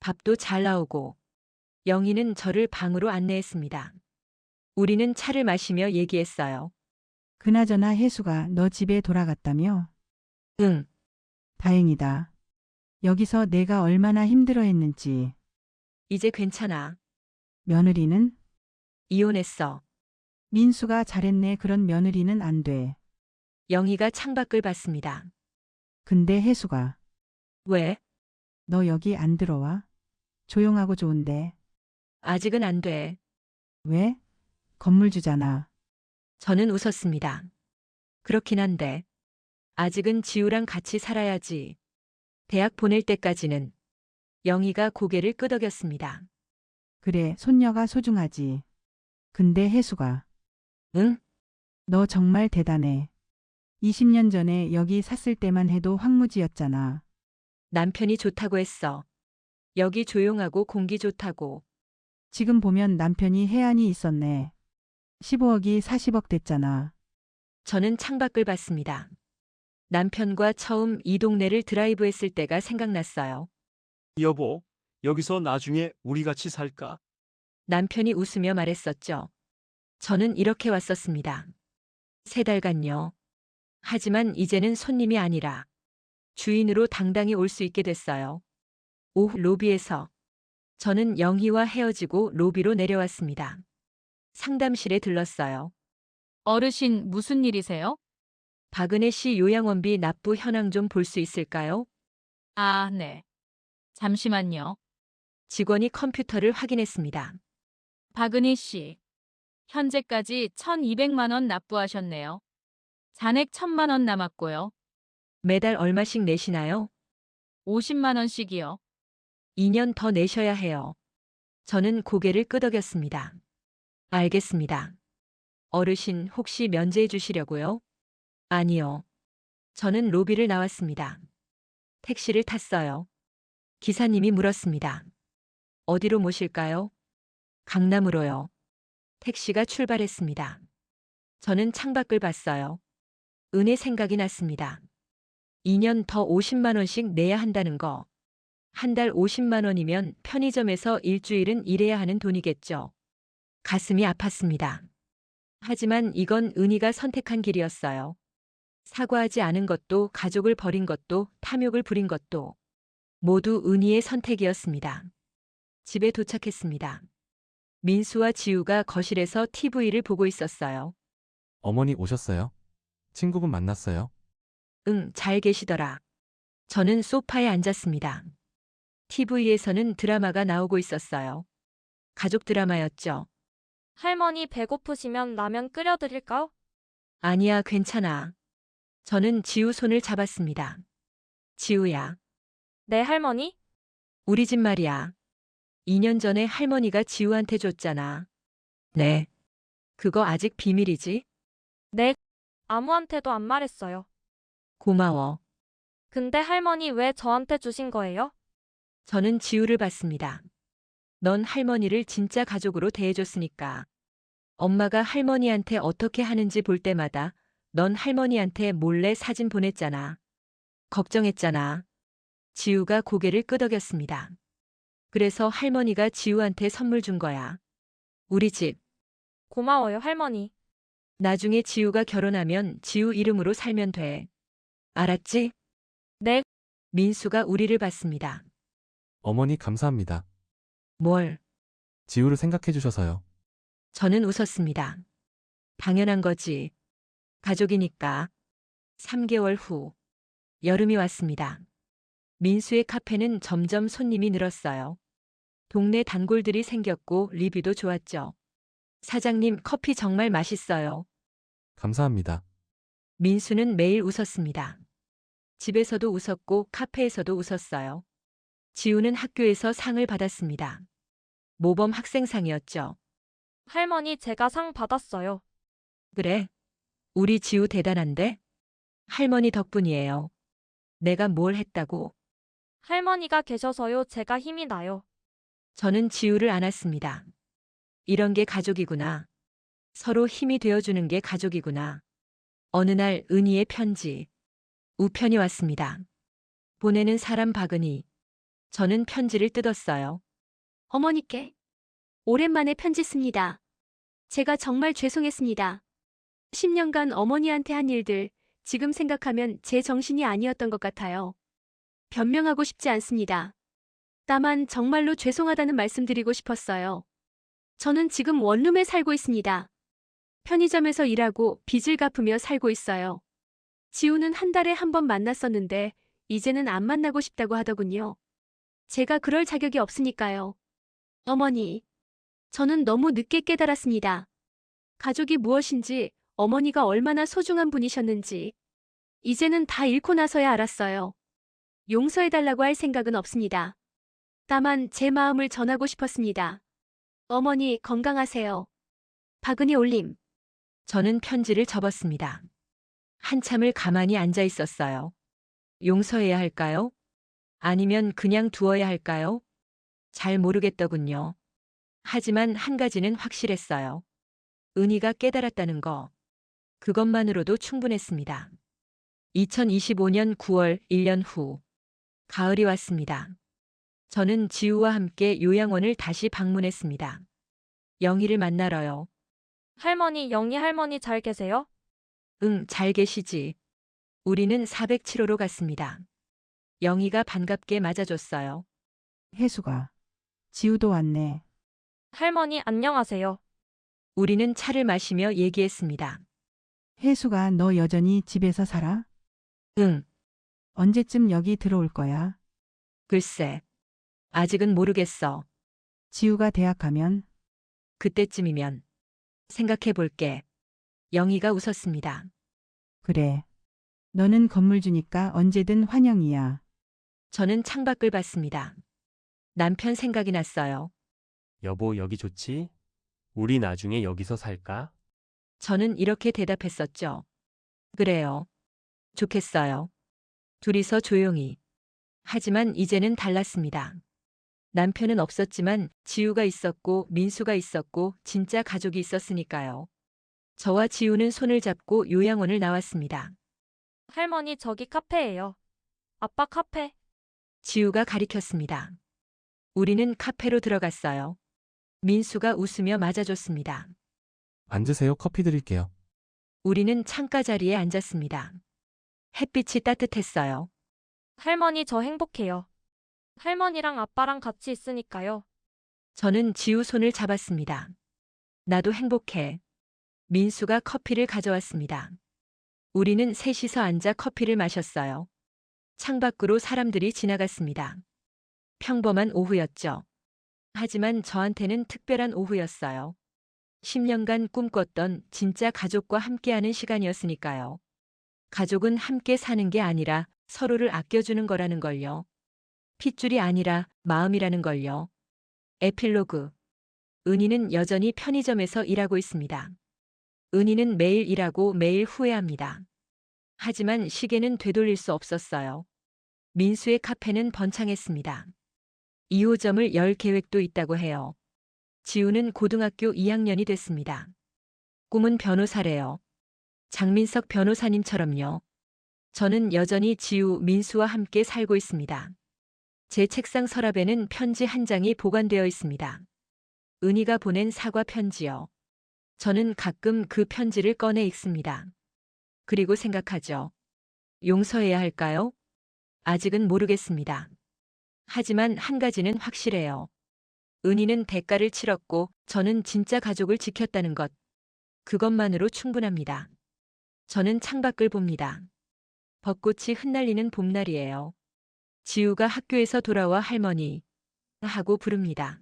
밥도 잘 나오고. 영희는 저를 방으로 안내했습니다. 우리는 차를 마시며 얘기했어요. 그나저나 혜수가 너 집에 돌아갔다며? 응. 다행이다. 여기서 내가 얼마나 힘들어했는지. 이제 괜찮아. 며느리는? 이혼했어. 민수가 잘했네. 그런 며느리는 안 돼. 영희가 창밖을 봤습니다. 근데 혜수가. 왜? 너 여기 안 들어와? 조용하고 좋은데. 아직은 안 돼. 왜? 건물주잖아. 저는 웃었습니다. 그렇긴 한데. 아직은 지우랑 같이 살아야지. 대학 보낼 때까지는. 영희가 고개를 끄덕였습니다. 그래, 손녀가 소중하지. 근데 혜수가. 응? 너 정말 대단해. 20년 전에 여기 샀을 때만 해도 황무지였잖아. 남편이 좋다고 했어. 여기 조용하고 공기 좋다고. 지금 보면 남편이 해안이 있었네. 15억이 40억 됐잖아. 저는 창밖을 봤습니다. 남편과 처음 이 동네를 드라이브했을 때가 생각났어요. 여보, 여기서 나중에 우리 같이 살까? 남편이 웃으며 말했었죠. 저는 이렇게 왔었습니다. 3달간요. 하지만 이제는 손님이 아니라 주인으로 당당히 올 수 있게 됐어요. 오후 로비에서 저는 영희와 헤어지고 로비로 내려왔습니다. 상담실에 들렀어요. 어르신 무슨 일이세요? 박은혜 씨 요양원비 납부 현황 좀 볼 수 있을까요? 아, 네. 잠시만요. 직원이 컴퓨터를 확인했습니다. 박은희 씨. 현재까지 1,200만 원 납부하셨네요. 잔액 1,000만 원 남았고요. 매달 얼마씩 내시나요? 50만 원씩이요. 2년 더 내셔야 해요. 저는 고개를 끄덕였습니다. 알겠습니다. 어르신 혹시 면제해 주시려고요? 아니요. 저는 로비를 나왔습니다. 택시를 탔어요. 기사님이 물었습니다. 어디로 모실까요? 강남으로요. 택시가 출발했습니다. 저는 창밖을 봤어요. 은혜 생각이 났습니다. 2년 더 50만 원씩 내야 한다는 거. 한 달 50만 원이면 편의점에서 일주일은 일해야 하는 돈이겠죠. 가슴이 아팠습니다. 하지만 이건 은희가 선택한 길이었어요. 사과하지 않은 것도 가족을 버린 것도 탐욕을 부린 것도 모두 은희의 선택이었습니다. 집에 도착했습니다. 민수와 지우가 거실에서 TV를 보고 있었어요. 어머니 오셨어요? 친구분 만났어요? 응, 잘 계시더라. 저는 소파에 앉았습니다. TV에서는 드라마가 나오고 있었어요. 가족 드라마였죠. 할머니 배고프시면 라면 끓여드릴까요? 아니야, 괜찮아. 저는 지우 손을 잡았습니다. 지우야, 네, 할머니? 우리 집 말이야. 2년 전에 할머니가 지우한테 줬잖아. 네. 그거 아직 비밀이지? 네. 아무한테도 안 말했어요. 고마워. 근데 할머니 왜 저한테 주신 거예요? 저는 지우를 봤습니다. 넌 할머니를 진짜 가족으로 대해줬으니까. 엄마가 할머니한테 어떻게 하는지 볼 때마다 넌 할머니한테 몰래 사진 보냈잖아. 걱정했잖아. 지우가 고개를 끄덕였습니다. 그래서 할머니가 지우한테 선물 준 거야. 우리 집. 고마워요, 할머니. 나중에 지우가 결혼하면 지우 이름으로 살면 돼. 알았지? 네. 민수가 우리를 봤습니다. 어머니 감사합니다. 뭘? 지우를 생각해 주셔서요. 저는 웃었습니다. 당연한 거지. 가족이니까. 3개월 후. 여름이 왔습니다. 민수의 카페는 점점 손님이 늘었어요. 동네 단골들이 생겼고 리뷰도 좋았죠. 사장님, 커피 정말 맛있어요. 감사합니다. 민수는 매일 웃었습니다. 집에서도 웃었고 카페에서도 웃었어요. 지우는 학교에서 상을 받았습니다. 모범 학생상이었죠. 할머니, 제가 상 받았어요. 그래? 우리 지우 대단한데? 할머니 덕분이에요. 내가 뭘 했다고? 할머니가 계셔서요, 제가 힘이 나요. 저는 지우를 안았습니다. 이런 게 가족이구나. 서로 힘이 되어주는 게 가족이구나. 어느 날 은희의 편지. 우편이 왔습니다. 보내는 사람 박은희. 저는 편지를 뜯었어요. 어머니께 오랜만에 편지 씁니다. 제가 정말 죄송했습니다. 10년간 어머니한테 한 일들, 지금 생각하면 제 정신이 아니었던 것 같아요. 변명하고 싶지 않습니다. 다만 정말로 죄송하다는 말씀 드리고 싶었어요. 저는 지금 원룸에 살고 있습니다. 편의점에서 일하고 빚을 갚으며 살고 있어요. 지우는 한 달에 한 번 만났었는데 이제는 안 만나고 싶다고 하더군요. 제가 그럴 자격이 없으니까요. 어머니, 저는 너무 늦게 깨달았습니다. 가족이 무엇인지, 어머니가 얼마나 소중한 분이셨는지. 이제는 다 잃고 나서야 알았어요. 용서해달라고 할 생각은 없습니다. 다만 제 마음을 전하고 싶었습니다. 어머니 건강하세요. 박은희 올림. 저는 편지를 접었습니다. 한참을 가만히 앉아 있었어요. 용서해야 할까요? 아니면 그냥 두어야 할까요? 잘 모르겠더군요. 하지만 한 가지는 확실했어요. 은희가 깨달았다는 거. 그것만으로도 충분했습니다. 2025년 9월 1년 후. 가을이 왔습니다. 저는 지우와 함께 요양원을 다시 방문했습니다. 영희를 만나러요. 할머니, 영희 할머니 잘 계세요? 응, 잘 계시지. 우리는 407호로 갔습니다. 영희가 반갑게 맞아줬어요. 혜수가. 지우도 왔네. 할머니, 안녕하세요. 우리는 차를 마시며 얘기했습니다. 혜수가 너 여전히 집에서 살아? 응. 언제쯤 여기 들어올 거야? 글쎄. 아직은 모르겠어. 지우가 대학 가면? 그때쯤이면. 생각해 볼게. 영희가 웃었습니다. 그래. 너는 건물주니까 언제든 환영이야. 저는 창밖을 봤습니다. 남편 생각이 났어요. 여보, 여기 좋지? 우리 나중에 여기서 살까? 저는 이렇게 대답했었죠. 그래요. 좋겠어요. 둘이서 조용히. 하지만 이제는 달랐습니다. 남편은 없었지만 지우가 있었고 민수가 있었고 진짜 가족이 있었으니까요. 저와 지우는 손을 잡고 요양원을 나왔습니다. 할머니, 저기 카페예요. 아빠 카페. 지우가 가리켰습니다. 우리는 카페로 들어갔어요. 민수가 웃으며 맞아줬습니다. 앉으세요. 커피 드릴게요. 우리는 창가 자리에 앉았습니다. 햇빛이 따뜻했어요. 할머니, 저 행복해요. 할머니랑 아빠랑 같이 있으니까요. 저는 지우 손을 잡았습니다. 나도 행복해. 민수가 커피를 가져왔습니다. 우리는 셋이서 앉아 커피를 마셨어요. 창밖으로 사람들이 지나갔습니다. 평범한 오후였죠. 하지만 저한테는 특별한 오후였어요. 10년간 꿈꿨던 진짜 가족과 함께하는 시간이었으니까요. 가족은 함께 사는 게 아니라 서로를 아껴주는 거라는 걸요. 핏줄이 아니라 마음이라는 걸요. 에필로그. 은희는 여전히 편의점에서 일하고 있습니다. 은희는 매일 일하고 매일 후회합니다. 하지만 시계는 되돌릴 수 없었어요. 민수의 카페는 번창했습니다. 2호점을 열 계획도 있다고 해요. 지우는 고등학교 2학년이 됐습니다. 꿈은 변호사래요. 장민석 변호사님처럼요. 저는 여전히 지우, 민수와 함께 살고 있습니다. 제 책상 서랍에는 편지 한 장이 보관되어 있습니다. 은희가 보낸 사과 편지요. 저는 가끔 그 편지를 꺼내 읽습니다. 그리고 생각하죠. 용서해야 할까요? 아직은 모르겠습니다. 하지만 한 가지는 확실해요. 은희는 대가를 치렀고 저는 진짜 가족을 지켰다는 것. 그것만으로 충분합니다. 저는 창밖을 봅니다. 벚꽃이 흩날리는 봄날이에요. 지우가 학교에서 돌아와 할머니 하고 부릅니다.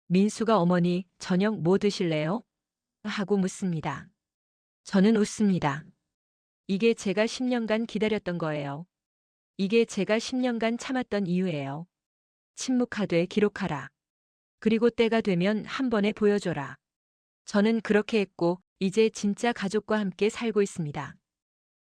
민수가 어머니 저녁 뭐 드실래요? 하고 묻습니다. 저는 웃습니다. 이게 제가 10년간 기다렸던 거예요. 이게 제가 10년간 참았던 이유예요. 침묵하되 기록하라. 그리고 때가 되면 한 번에 보여줘라. 저는 그렇게 했고 이제 진짜 가족과 함께 살고 있습니다.